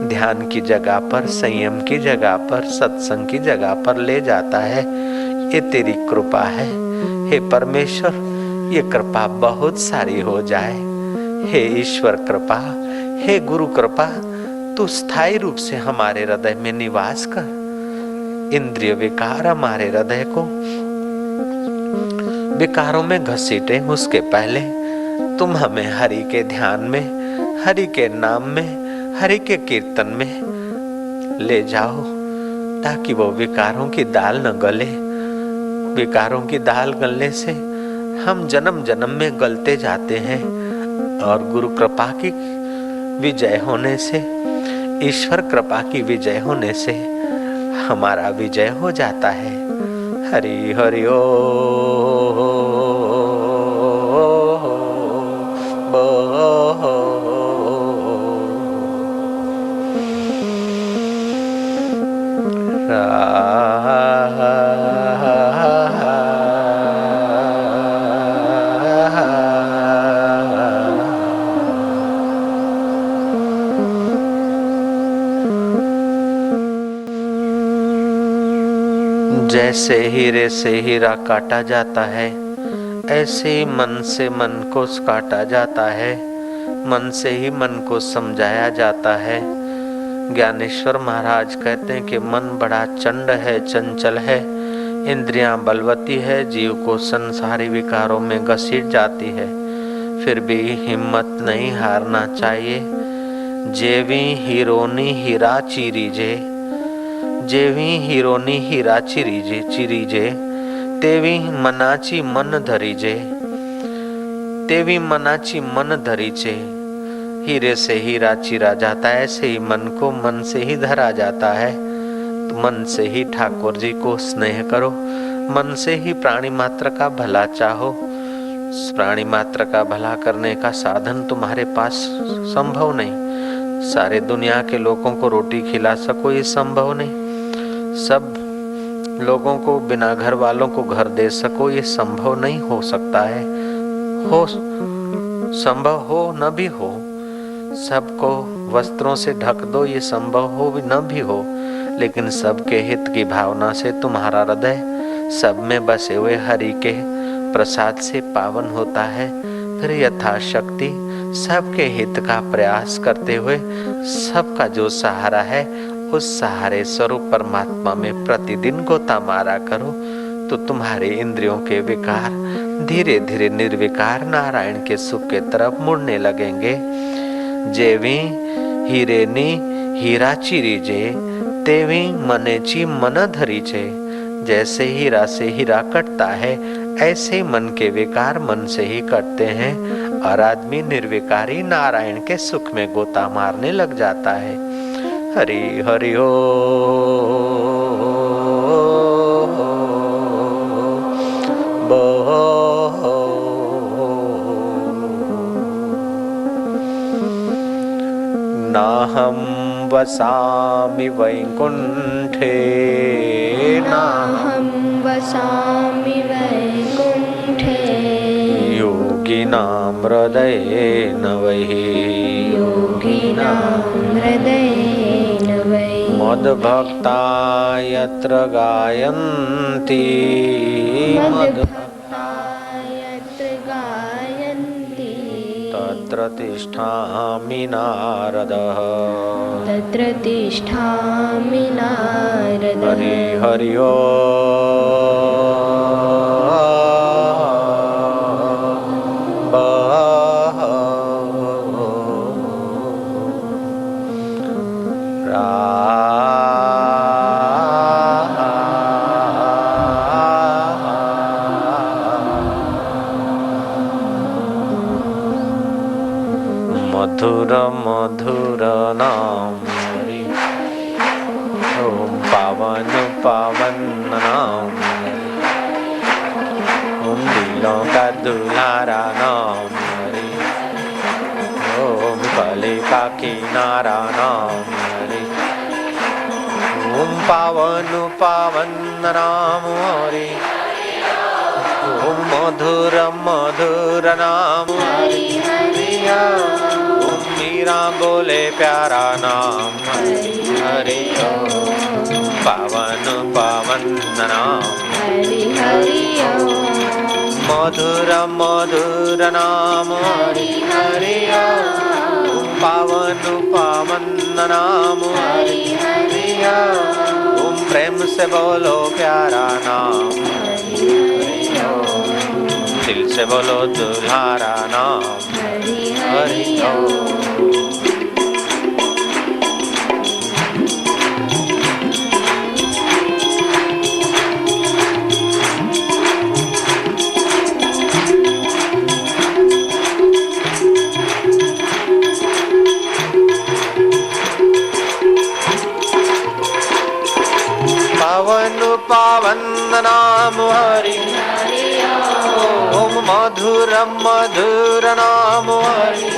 ध्यान की जगह पर, संयम की जगह पर, सत्संग की जगह पर ले जाता है। ये तेरी कृपा है। हे परमेश्वर, ये कृपा बहुत सारी हो जाए। हे ईश्वर कृपा, हे गुरु कृपा, तू स्थायी रूप से हमारे हृदय में निवास कर। इंद्रिय विकार हमारे हृदय को विकारों में घसीटे, उसके पहले तुम हमें हरि के ध्यान में, हरि के नाम में, हरि के कीर्तन में ले जाओ, ताकि वो विकारों की दाल न गले। विकारों की दाल गलने से हम जन्म जन्म में गलते जाते हैं और गुरु कृपा की विजय होने से, ईश्वर कृपा की विजय होने से हमारा विजय हो जाता है। हरि हरि ओ जैसे हीरे से हीरा काटा जाता है, ऐसे ही मन से मन को काटा जाता है, मन से ही मन को समझाया जाता है। ज्ञानेश्वर महाराज कहते हैं कि मन बड़ा चंड है, चंचल है, इंद्रियां बलवती है, जीव को संसारी विकारों में घसीट जाती है। फिर भी हिम्मत नहीं हारना चाहिए। जेवी हीरोनी हीरा चीरीजे, जेवी हीरोनी हीरा चिरीजे, तेवी मनाची मन धरीजे, तेवी मनाची मन धरीजे। हीरे से हीरा चीरा जाता है, ऐसे ही मन को मन से ही धरा जाता है। तो मन से ही ठाकुर जी को स्नेह करो, मन से ही प्राणी मात्र का भला चाहो। प्राणी मात्र का भला करने का साधन तुम्हारे पास संभव नहीं। सारे दुनिया के लोगों को रोटी खिला सको ये संभव नहीं। सब लोगों को बिना घर वालों को घर दे सको ये संभव नहीं हो सकता है। हो संभव हो न भी हो, सबको वस्त्रों से ढक दो ये संभव हो भी न भी हो, लेकिन सबके हित की भावना से तुम्हारा हृदय सब में बसे हुए हरि के प्रसाद से पावन होता है। फिर यथाशक्ति सबके हित का प्रयास करते हुए सबका जो सहारा है उस सहारे स्वरूप परमात्मा में प्रतिदिन गोता मारा करो, तो तुम्हारे इंद्रियों के विकार धीरे धीरे निर्विकार नारायण के सुख के तरफ मुड़ने लगेंगे। जेवी हीरेनी हीरा चिरीजे, तेवी मनेची मन धरीजे। जैसे हीरा से हीरा कटता है, ऐसे मन के विकार मन से ही कटते हैं और आदमी निर्विकारी नारायण के सुख में गोता मारने लग जाता है। हरि हरि ओ नाहं वसामि वैकुंठे, नाहं वसामि वैकुंठे, योगिनां हृदयेन वै, योगिनां हृदयेन वै। मद्भक्ता यत्र गायन्ति, मद्भक्ता यत्र गायन्ति, तत्र तिष्ठामि नारदः, तत्र तिष्ठामि नारदः। हरि हरि ओ मधुर मधुर नाम हरि, ओम पावन पावन नाम हरि, ओम दिलों का दुलारा नाम हरि, ओम कली का किनारा नाम हरि, ओम पावन पावन नाम हरि, ओम मधुर मधुर नाम हरि हरि। ओम मीरा बोले प्यारा नाम हरि हरि। ओम पावन पावन नाम हरि हरि मधुर मधुर नाम हरि हरि। ओम पावन पावन नाम हरि हरि। ओम प्रेम से बोलो प्यारा नाम हरि हरि। दिल से बोलो दुल्हारा नाम हरि हरि। पावन पावन नाम हरि, ओम मधुर मधुर नाम हरि,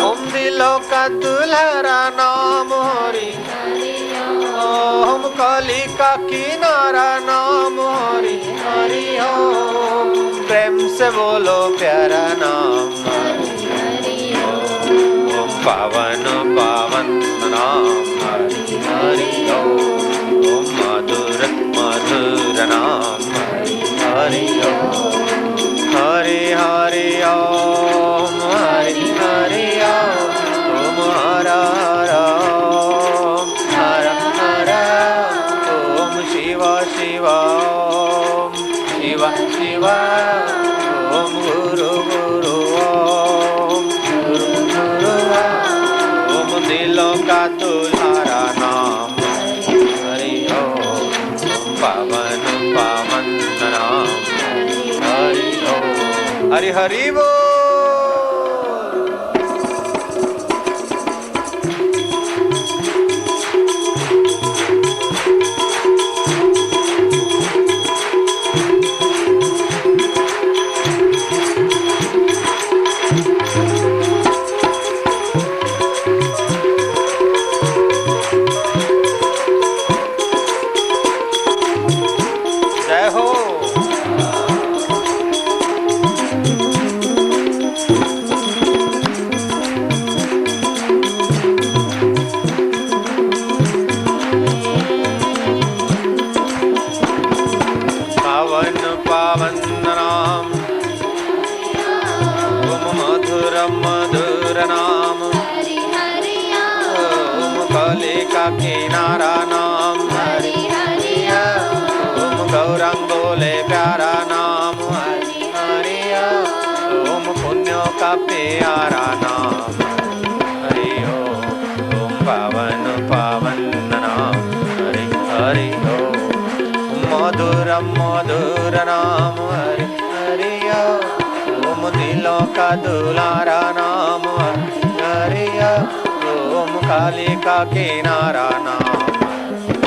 ओम दिलों का दुल्हरा नाम हरि, ओम कली का किनारा नाम हरि हरि। ओम प्रेम से बोलो प्यारा नाम हरि। ओम पावन पावन नाम हरि हरि। ओम मधुर हरि बोल। जय हो। पावन पावन नाम ओम मधुर मधुर नाम हरि हरि ओम कले का किनारा नाम हरि हरि ओम गौरंग बोले प्यारा नाम हरि हरि ओम पुण्य का प्यारा नाम हरि ओम पावन पावन नाम हरि हरि ओम मधुर मधुर नाम हरि हरि ओम दिलों का दुलारा नाम हरि हरि ओम काली का किनारा नाम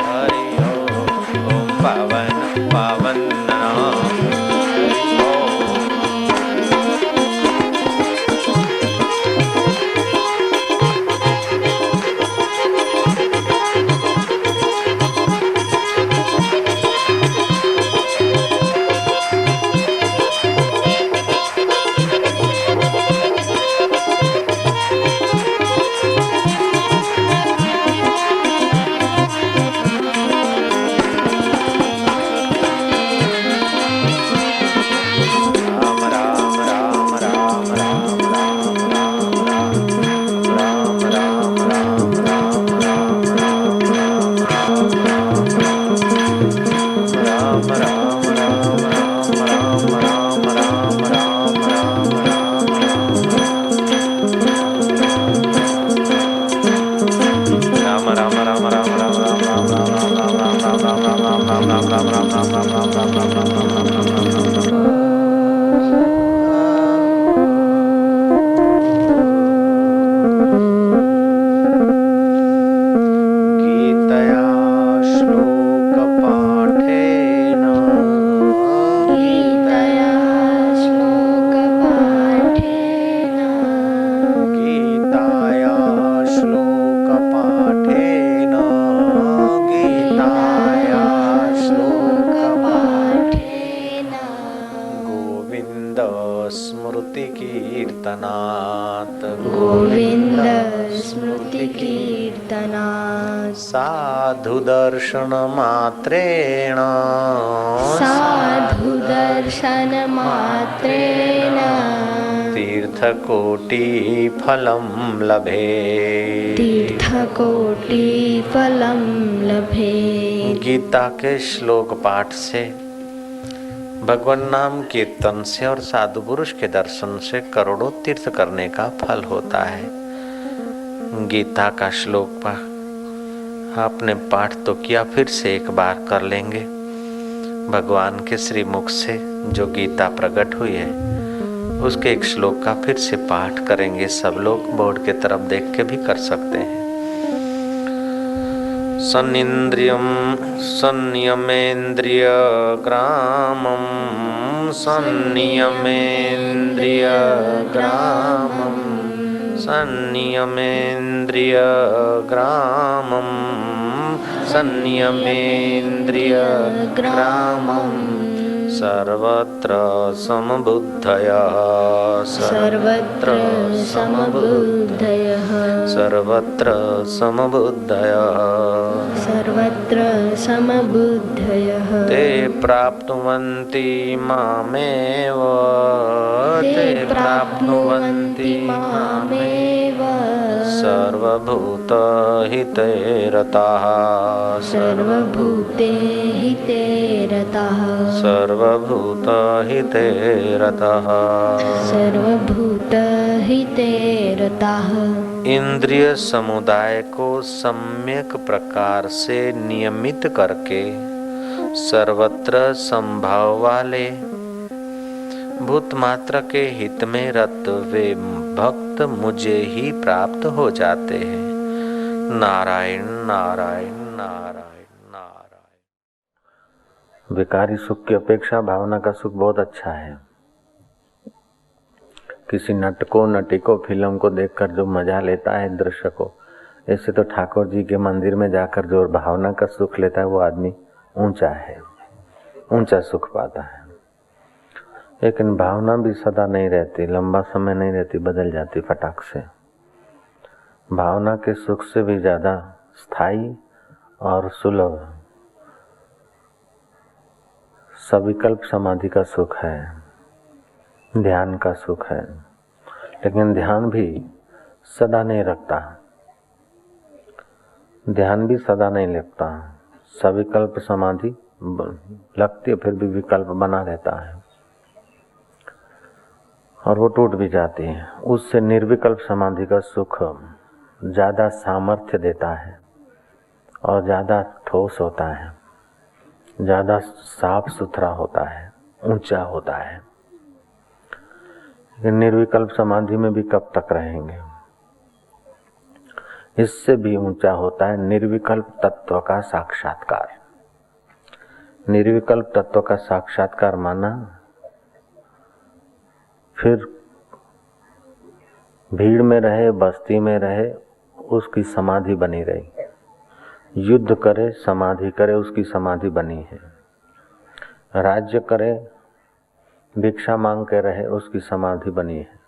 हरि ओम पावन पावन नाम हरि ओम। कीर्तनात् गोविंद स्मृति कीर्तनात् साधु दर्शन मात्रेण साधु दर्शन मात्रेण तीर्थकोटि फलं लभे तीर्थकोटि फलं लभे। गीता के श्लोक पाठ से, भगवान नाम कीर्तन से और साधु पुरुष के दर्शन से करोड़ों तीर्थ करने का फल होता है। गीता का श्लोक आपने पाठ तो किया, फिर से एक बार कर लेंगे। भगवान के श्रीमुख से जो गीता प्रकट हुई है उसके एक श्लोक का फिर से पाठ करेंगे। सब लोग बोर्ड के तरफ देख के भी कर सकते हैं। सन्निन्द्रियं संयमेन्द्रिय ग्रामं संयमेन्द्रिय ग्रामं संयमेन्द्रिय ग्रामं संयमेन्द्रिय ग्रामं सर्वत्र समबुद्धयः सर्वत्र समबुद्धयः सर्वत्र समबुद्धयः सर्वत्र समबुद्धयः ते प्राप्नुवन्ति मामेव ते प्राप्नुवन्ति मामेव सर्वभूतहिते रताः सर्वभूते हिते रताः सर्वभूतहिते रतः सर्वभूतहिते रताः। इंद्रिय समुदाय को सम्यक प्रकार से नियमित करके सर्वत्र संभाव वाले भूत मात्र के हित में रत वे भक्त मुझे ही प्राप्त हो जाते हैं। नारायण नारायण नारायण नारायण। विकारी सुख की अपेक्षा भावना का सुख बहुत अच्छा है। किसी नट को नटी को फिल्म को देखकर जो मजा लेता है दृश्य को, ऐसे तो ठाकुर जी के मंदिर में जाकर जो भावना का सुख लेता है वो आदमी ऊंचा है, ऊंचा सुख पाता है। लेकिन भावना भी सदा नहीं रहती, लंबा समय नहीं रहती, बदल जाती फटाक से। भावना के सुख से भी ज्यादा स्थायी और सुलभ सविकल्प समाधि का सुख है, ध्यान का सुख है। लेकिन ध्यान भी सदा नहीं रखता, ध्यान भी सदा नहीं लगता। सविकल्प समाधि लगती है, फिर भी विकल्प बना रहता है और वो टूट भी जाती है। उससे निर्विकल्प समाधि का सुख ज्यादा सामर्थ्य देता है और ज्यादा ठोस होता है, ज्यादा साफ सुथरा होता है, ऊंचा होता है। निर्विकल्प समाधि में भी कब तक रहेंगे? इससे भी ऊंचा होता है निर्विकल्प तत्व का साक्षात्कार। निर्विकल्प तत्व का साक्षात्कार माना फिर भीड़ में रहे, बस्ती में रहे, उसकी समाधि बनी रही। युद्ध करे, समाधि करे, उसकी समाधि बनी है। राज्य करे, भिक्षा मांग के रहे, उसकी समाधि बनी है।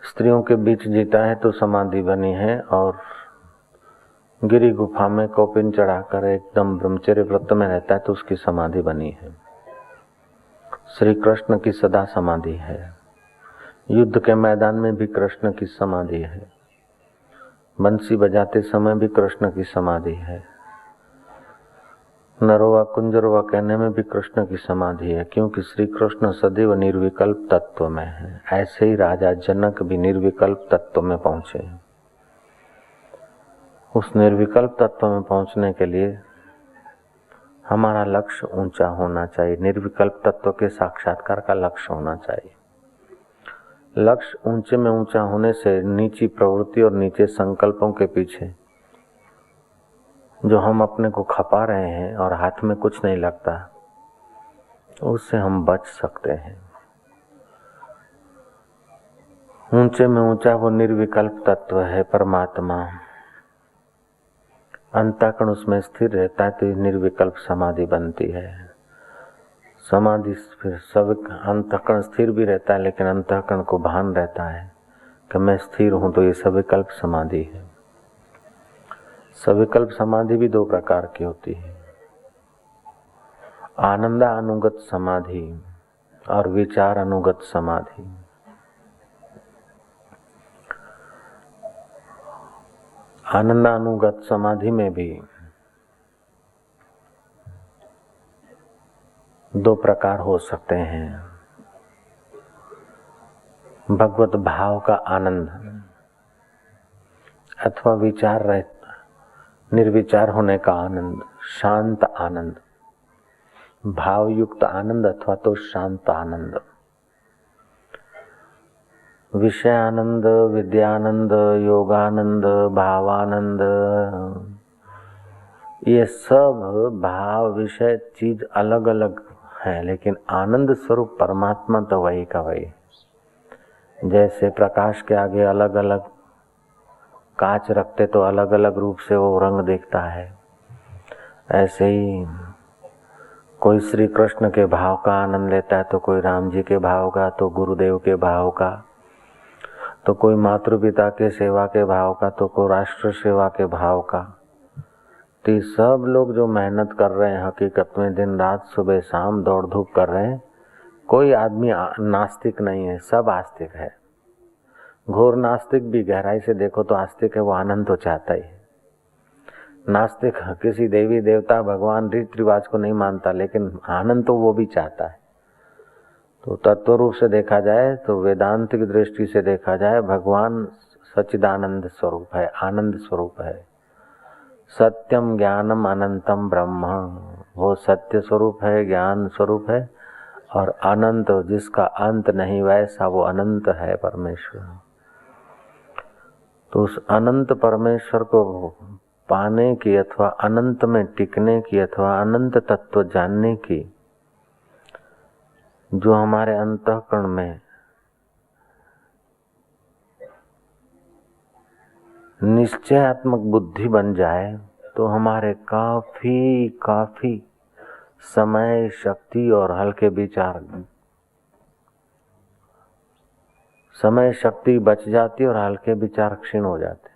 स्त्रियों के बीच जीता है तो समाधि बनी है, और गिरी गुफा में कौपिन चढ़ाकर एकदम ब्रह्मचर्य व्रत में रहता है तो उसकी समाधि बनी है। श्री कृष्ण की सदा समाधि है। युद्ध के मैदान में भी कृष्ण की समाधि है। बंसी बजाते समय भी कृष्ण की समाधि है। नरोवा कुंजरवा कहने में भी कृष्ण की समाधि है, क्योंकि श्री कृष्ण सदैव निर्विकल्प तत्व में है। ऐसे ही राजा जनक भी निर्विकल्प तत्व में पहुंचे। उस निर्विकल्प तत्व में पहुंचने के लिए हमारा लक्ष्य ऊंचा होना चाहिए। निर्विकल्प तत्व के साक्षात्कार का लक्ष्य होना चाहिए। लक्ष्य ऊंचे में ऊंचा होने से नीची प्रवृत्ति और नीचे संकल्पों के पीछे जो हम अपने को खपा रहे हैं और हाथ में कुछ नहीं लगता, उससे हम बच सकते हैं। ऊंचे में ऊंचा वो निर्विकल्प तत्व है परमात्मा। अंतःकरण उसमें स्थिर रहता है तो ये निर्विकल्प समाधि बनती है। समाधि फिर सब अंतःकरण स्थिर भी रहता है, लेकिन अंतःकरण को भान रहता है कि मैं स्थिर हूं, तो ये सविकल्प समाधि है। सविकल्प समाधि भी दो प्रकार की होती है, आनंदा अनुगत समाधि और विचार अनुगत समाधि। आनंदानुगत समाधि में भी दो प्रकार हो सकते हैं। भगवत भाव का आनंद अथवा विचार रहित निर्विचार होने का आनंद, शांत आनंद, भावयुक्त आनंद अथवा तो शांत आनंद। विषयानंद, विद्यानंद, योगानंद, भावानंद, ये सब भाव विषय चीज अलग अलग है, लेकिन आनंद स्वरूप परमात्मा तो वही का वही। जैसे प्रकाश के आगे अलग अलग कांच रखते तो अलग अलग रूप से वो रंग दिखता है, ऐसे ही कोई श्री कृष्ण के भाव का आनंद लेता है तो कोई राम जी के भाव का, तो गुरुदेव के भाव का, तो कोई मातृ पिता के सेवा के भाव का, तो कोई राष्ट्र सेवा के भाव का। तो सब लोग जो मेहनत कर रहे हैं हकीकत में दिन रात सुबह शाम दौड़ धूप कर रहे हैं, कोई आदमी नास्तिक नहीं है, सब आस्तिक है। घोर नास्तिक भी गहराई से देखो तो आस्तिक है, वो आनंद तो चाहता ही है। नास्तिक किसी देवी देवता भगवान रीत रिवाज को नहीं मानता, लेकिन आनंद तो वो भी चाहता है। तो तत्व रूप से देखा जाए तो वेदांतिक दृष्टि से देखा जाए भगवान सच्चिदानंद स्वरूप है, आनंद स्वरूप है। सत्यम ज्ञानम अनंतम ब्रह्म, वो सत्य स्वरूप है, ज्ञान स्वरूप है, और अनंत जिसका अंत नहीं, वैसा वो अनंत है परमेश्वर। तो उस अनंत परमेश्वर को पाने की अथवा अनंत में टिकने की अथवा अनंत तत्व जानने की जो हमारे अंतःकरण में निश्चयात्मक बुद्धि बन जाए तो हमारे काफी समय, शक्ति और हल्के विचार, समय शक्ति बच जाती और हल्के विचार क्षीण हो जाते।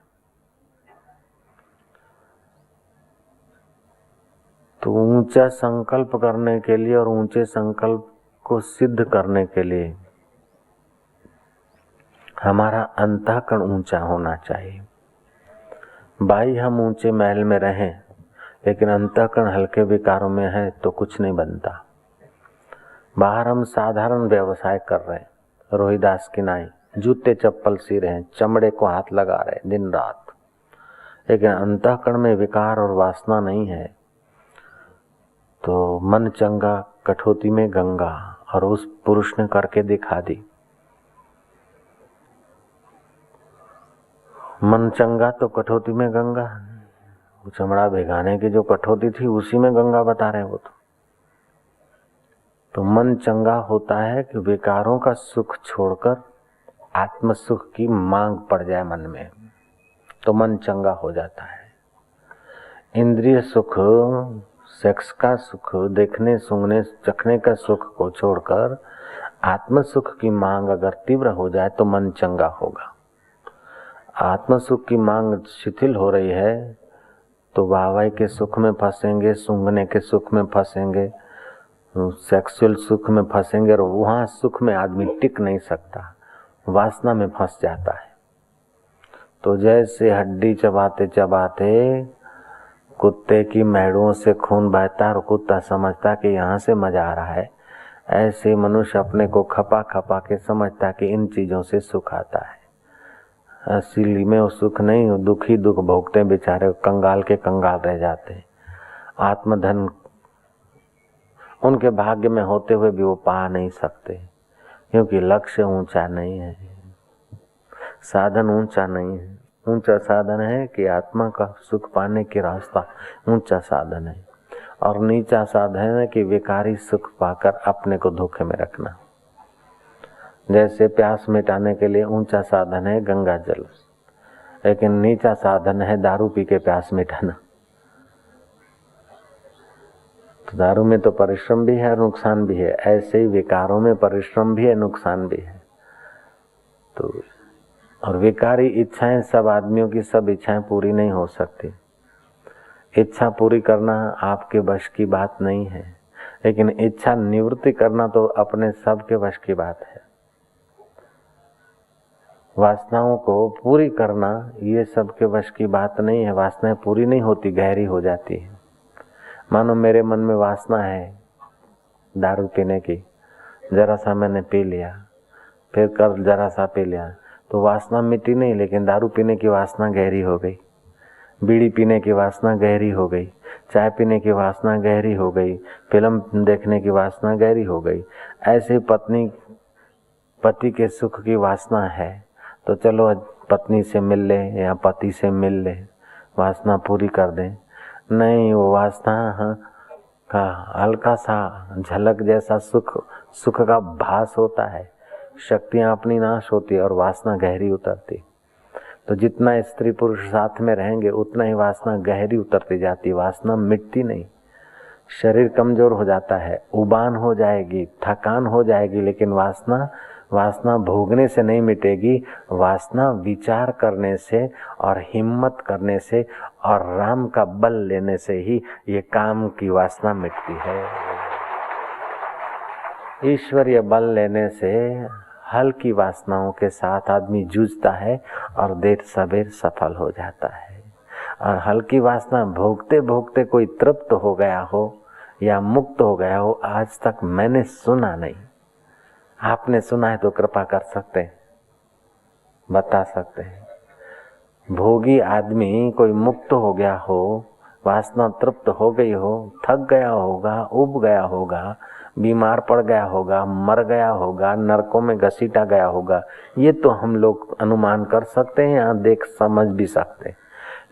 तो ऊंचा संकल्प करने के लिए और ऊंचे संकल्प को सिद्ध करने के लिए हमारा अंतःकरण ऊंचा होना चाहिए। बाई हम ऊंचे महल में रहें लेकिन अंतःकरण हल्के विकारों में है तो कुछ नहीं बनता। बाहर हम साधारण व्यवसाय कर रहे हैं, रोहिदास की नाई, जूते चप्पल सी रहे हैं, चमड़े को हाथ लगा रहे दिन रात, लेकिन अंतःकरण में विकार और वासना नहीं है तो मन चंगा कठौती में गंगा। और उस पुरुष ने करके दिखा दी। मन चंगा तो कठौती में गंगा, चमड़ा भिगाने की जो कठौती थी उसी में गंगा बता रहे वो। तो मन चंगा होता है कि विकारों का सुख छोड़कर आत्म सुख की मांग पड़ जाए मन में, तो मन चंगा हो जाता है। इंद्रिय सुख, सेक्स का सुख, देखने सूंघने चखने का सुख को छोड़कर आत्म सुख की मांग अगर तीव्र हो जाए तो मन चंगा होगा। आत्म सुख की मांग शिथिल हो रही है तो वाहवाही के सुख में फंसेंगे, सूंघने के सुख में फंसेंगे, सेक्सुअल सुख में फंसेंगे और वहां सुख में आदमी टिक नहीं सकता, वासना में फंस जाता है। तो जैसे हड्डी चबाते चबाते कुत्ते की मेड़ों से खून बहता और कुत्ता समझता कि यहाँ से मजा आ रहा है, ऐसे मनुष्य अपने को खपा खपा के समझता कि इन चीजों से सुख आता है। असली में वो सुख नहीं, वो दुखी दुख भोगते बेचारे, कंगाल के कंगाल रह जाते। आत्मधन उनके भाग्य में होते हुए भी वो पा नहीं सकते, क्योंकि लक्ष्य ऊंचा नहीं है, साधन ऊंचा नहीं है। ऊंचा साधन है कि आत्मा का सुख पाने के रास्ता ऊंचा साधन है, और नीचा साधन है कि विकारी सुख पाकर अपने को धोखे में रखना। जैसे प्यास मिटाने के लिए ऊंचा साधन है गंगा जल, लेकिन नीचा साधन है दारू पी के प्यास मिटाना। तो दारू में तो परिश्रम भी है और नुकसान भी है, ऐसे ही विकारों में परिश्रम भी है, नुकसान भी है। तो और विकारी इच्छाएं, सब आदमियों की सब इच्छाएं पूरी नहीं हो सकती। इच्छा पूरी करना आपके वश की बात नहीं है, लेकिन इच्छा निवृत्ति करना तो अपने सब के वश की बात है। वासनाओं को पूरी करना ये सब के वश की बात नहीं है। वासनाएं पूरी नहीं होती, गहरी हो जाती है। मानो मेरे मन में वासना है दारू पीने की, जरा सा मैंने पी लिया, फिर कल जरा सा पी लिया, तो वासना मिटी नहीं, लेकिन दारू पीने की वासना गहरी हो गई, बीड़ी पीने की वासना गहरी हो गई, चाय पीने की वासना गहरी हो गई, फिल्म देखने की वासना गहरी हो गई। ऐसे पत्नी पति के सुख की वासना है तो चलो पत्नी से मिल ले या पति से मिल ले, वासना पूरी कर दें। नहीं, वो वासना का हल्का सा झलक जैसा सुख का भास होता है, शक्तियां अपनी नाश होती और वासना गहरी उतरती। तो जितना स्त्री पुरुष साथ में रहेंगे उतना ही वासना गहरी उतरती जाती, वासना मिटती नहीं। शरीर कमजोर हो जाता है, उबान हो जाएगी, थकान हो जाएगी, लेकिन वासना भोगने से नहीं मिटेगी। वासना विचार करने से और हिम्मत करने से और राम का बल लेने से ही ये काम की वासना मिटती है। ईश्वरीय बल लेने से हल्की वासनाओं के साथ आदमी जूझता है और देर सबेर सफल हो जाता है। और हल्की वासना भोगते भोगते कोई तृप्त हो गया हो या मुक्त हो गया हो, आज तक मैंने सुना नहीं। आपने सुना है तो कृपा कर सकते हैं, बता सकते हैं। भोगी आदमी कोई मुक्त हो गया हो, वासना तृप्त हो गई हो, थक गया होगा, उब गया होगा, बीमार पड़ गया होगा, मर गया होगा, नरकों में घसीटा गया होगा, ये तो हम लोग अनुमान कर सकते हैं, यहाँ देख समझ भी सकते हैं।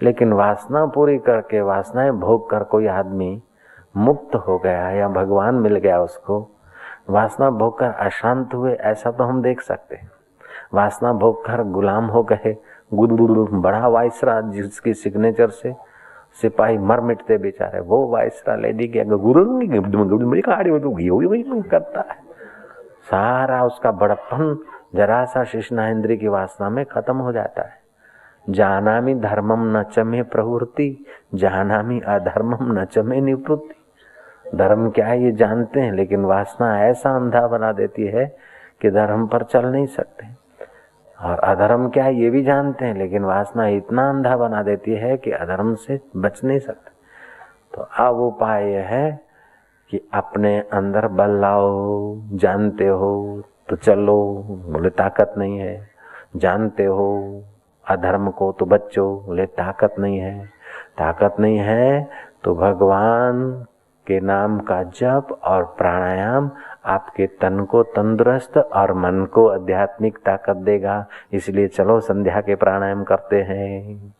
लेकिन वासना पूरी करके, वासनाएं भोग कर कोई आदमी मुक्त हो गया या भगवान मिल गया उसको, वासना भोग कर अशांत हुए, ऐसा तो हम देख सकते हैं। वासना भोग कर गुलाम हो गए, गुरु बड़ा वाइसरा जिसकी सिग्नेचर से सिपाही मर मिटते बेचारे, वो वाइसरा लेडी के गुरु करता है, सारा उसका बड़प्पन जरा सा शिष्णाइंद्री की वासना में खत्म हो जाता है। जानामि धर्मम न च मे प्रवृत्ति, जानामि अधर्मम न च मे निवृत्ति। धर्म क्या है ये जानते हैं, लेकिन वासना ऐसा अंधा बना देती है कि धर्म पर चल नहीं सकते। और अधर्म क्या है ये भी जानते हैं, लेकिन वासना इतना अंधा बना देती है कि अधर्म से बच नहीं सकते। तो अब उपाय यह है कि अपने अंदर बल लाओ। जानते हो तो चलो, बोले ताकत नहीं है। जानते हो अधर्म को तो बचो, बोले ताकत नहीं है। ताकत नहीं है तो भगवान के नाम का जप और प्राणायाम आपके तन को तंदुरुस्त और मन को आध्यात्मिक ताकत देगा। इसलिए चलो संध्या के प्राणायाम करते हैं।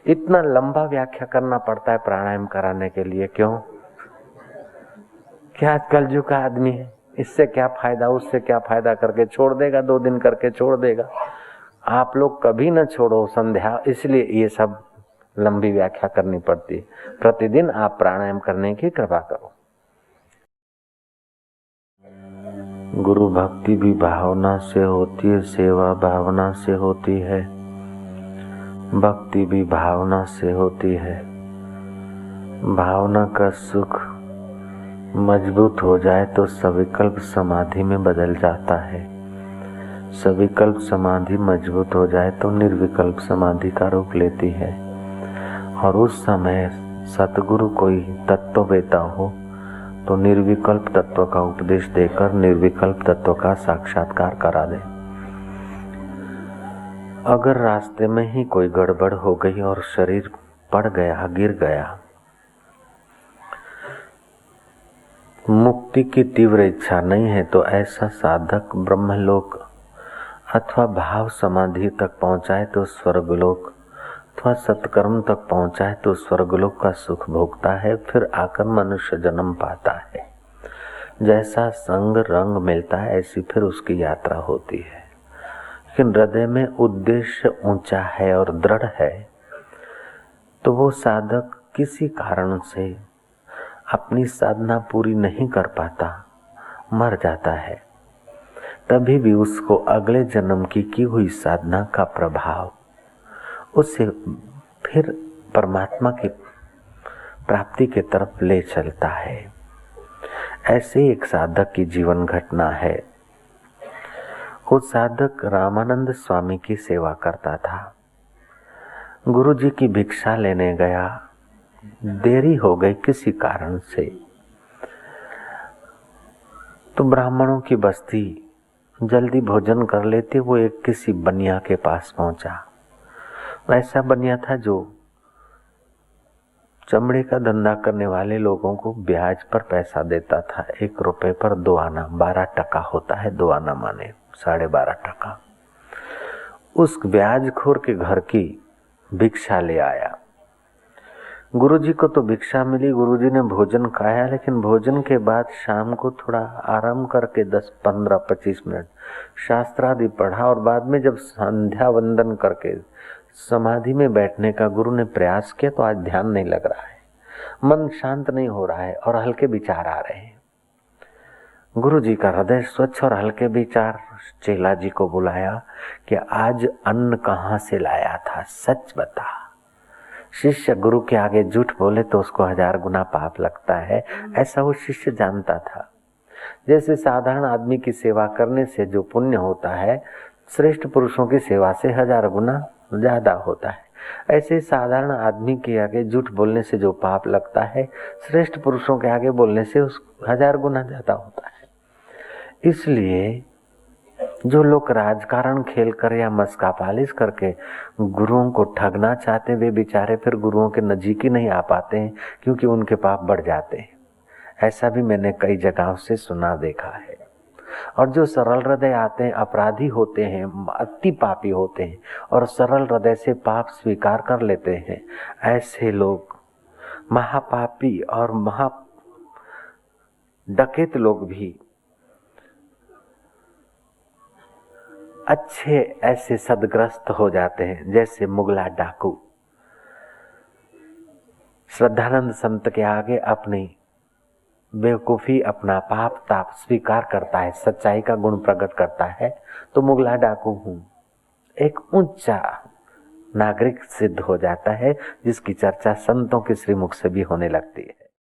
इतना लंबा व्याख्या करना पड़ता है प्राणायाम कराने के लिए, क्यों? क्या कलयुग का आदमी है, इससे क्या फायदा उससे क्या फायदा करके छोड़ देगा, 2 दिन करके छोड़ देगा। आप लोग कभी न छोड़ो संध्या, इसलिए ये सब लंबी व्याख्या करनी पड़ती है। प्रतिदिन आप प्राणायाम करने की कृपा करो। गुरु भक्ति भी भावना से होती है, सेवा भावना से होती है, भक्ति भी भावना से होती है। भावना का सुख मजबूत हो जाए तो सविकल्प समाधि में बदल जाता है। सविकल्प समाधि मजबूत हो जाए तो निर्विकल्प समाधि का रूप लेती है। और उस समय सतगुरु कोई तत्ववेता हो तो निर्विकल्प तत्व का उपदेश देकर निर्विकल्प तत्व का साक्षात्कार करा दे। अगर रास्ते में ही कोई गड़बड़ हो गई और शरीर पड़ गया, गिर गया, मुक्ति की तीव्र इच्छा नहीं है तो ऐसा साधक ब्रह्मलोक अथवा भाव समाधि तक पहुंचाए तो स्वर्गलोक अथवा सत्कर्म तक पहुंचाए तो स्वर्गलोक का सुख भोगता है, फिर आकर मनुष्य जन्म पाता है। जैसा संग रंग मिलता है ऐसी फिर उसकी यात्रा होती है। लेकिन हृदय में उद्देश्य ऊंचा है और दृढ़ है तो वो साधक किसी कारण से अपनी साधना पूरी नहीं कर पाता, मर जाता है। तभी भी उसको अगले जन्म की हुई साधना का प्रभाव उसे फिर परमात्मा की प्राप्ति के तरफ ले चलता है। ऐसे एक साधक की जीवन घटना है। वो साधक रामानंद स्वामी की सेवा करता था। गुरु जी की भिक्षा लेने गया, देरी हो गई किसी कारण से, तो ब्राह्मणों की बस्ती जल्दी भोजन कर लेते। वो एक किसी बनिया के पास पहुंचा। ऐसा बनिया था जो चमड़े का धंधा करने वाले लोगों को ब्याज पर पैसा देता था। 1 रुपए पर 2 आना, 12 टका होता है 2 आना माने 12.5 टका। उस ब्याजखोर के घर की भिक्षा ले आया। गुरुजी को तो भिक्षा मिली, गुरुजी ने भोजन खाया, लेकिन भोजन के बाद शाम को थोड़ा आराम करके 10, 15, 25 मिनट शास्त्रादि पढ़ा और बाद में जब संध्या वंदन करके समाधि में बैठने का गुरु ने प्रयास किया तो आज ध्यान नहीं लग रहा है, मन शांत नहीं हो रहा है और हल्के विचार आ रहे हैं। गुरु जी का हृदय स्वच्छ और हल्के विचार। चेला जी को बुलाया कि आज अन्न कहाँ से लाया था, सच बता। शिष्य गुरु के आगे झूठ बोले तो उसको 1000 गुना पाप लगता है, ऐसा वो शिष्य जानता था। जैसे साधारण आदमी की सेवा करने से जो पुण्य होता है श्रेष्ठ पुरुषों की सेवा से 1000 गुना ज्यादा होता है, ऐसे साधारण आदमी के आगे झूठ बोलने से जो पाप लगता है श्रेष्ठ पुरुषों के आगे बोलने से उस 1000 गुना ज्यादा होता है। इसलिए जो लोग राजकारण खेल कर या मस्का पालिश करके गुरुओं को ठगना चाहते वे बेचारे फिर गुरुओं के नजीक ही नहीं आ पाते हैं, क्योंकि उनके पाप बढ़ जाते हैं। ऐसा भी मैंने कई जगहों से सुना देखा है। और जो सरल हृदय आते हैं, अपराधी होते हैं, अति पापी होते हैं और सरल हृदय से पाप स्वीकार कर लेते हैं, ऐसे लोग महापापी और महा डकैत लोग भी अच्छे ऐसे सदग्रस्त हो जाते हैं, जैसे मुगला डाकू श्रद्धानंद संत के आगे अपनी बेवकूफी, अपना पाप ताप स्वीकार करता है, सच्चाई का गुण प्रकट करता है, तो मुगला डाकू हूं, एक ऊंचा नागरिक सिद्ध हो जाता है, जिसकी चर्चा संतों के श्रीमुख से भी होने लगती है।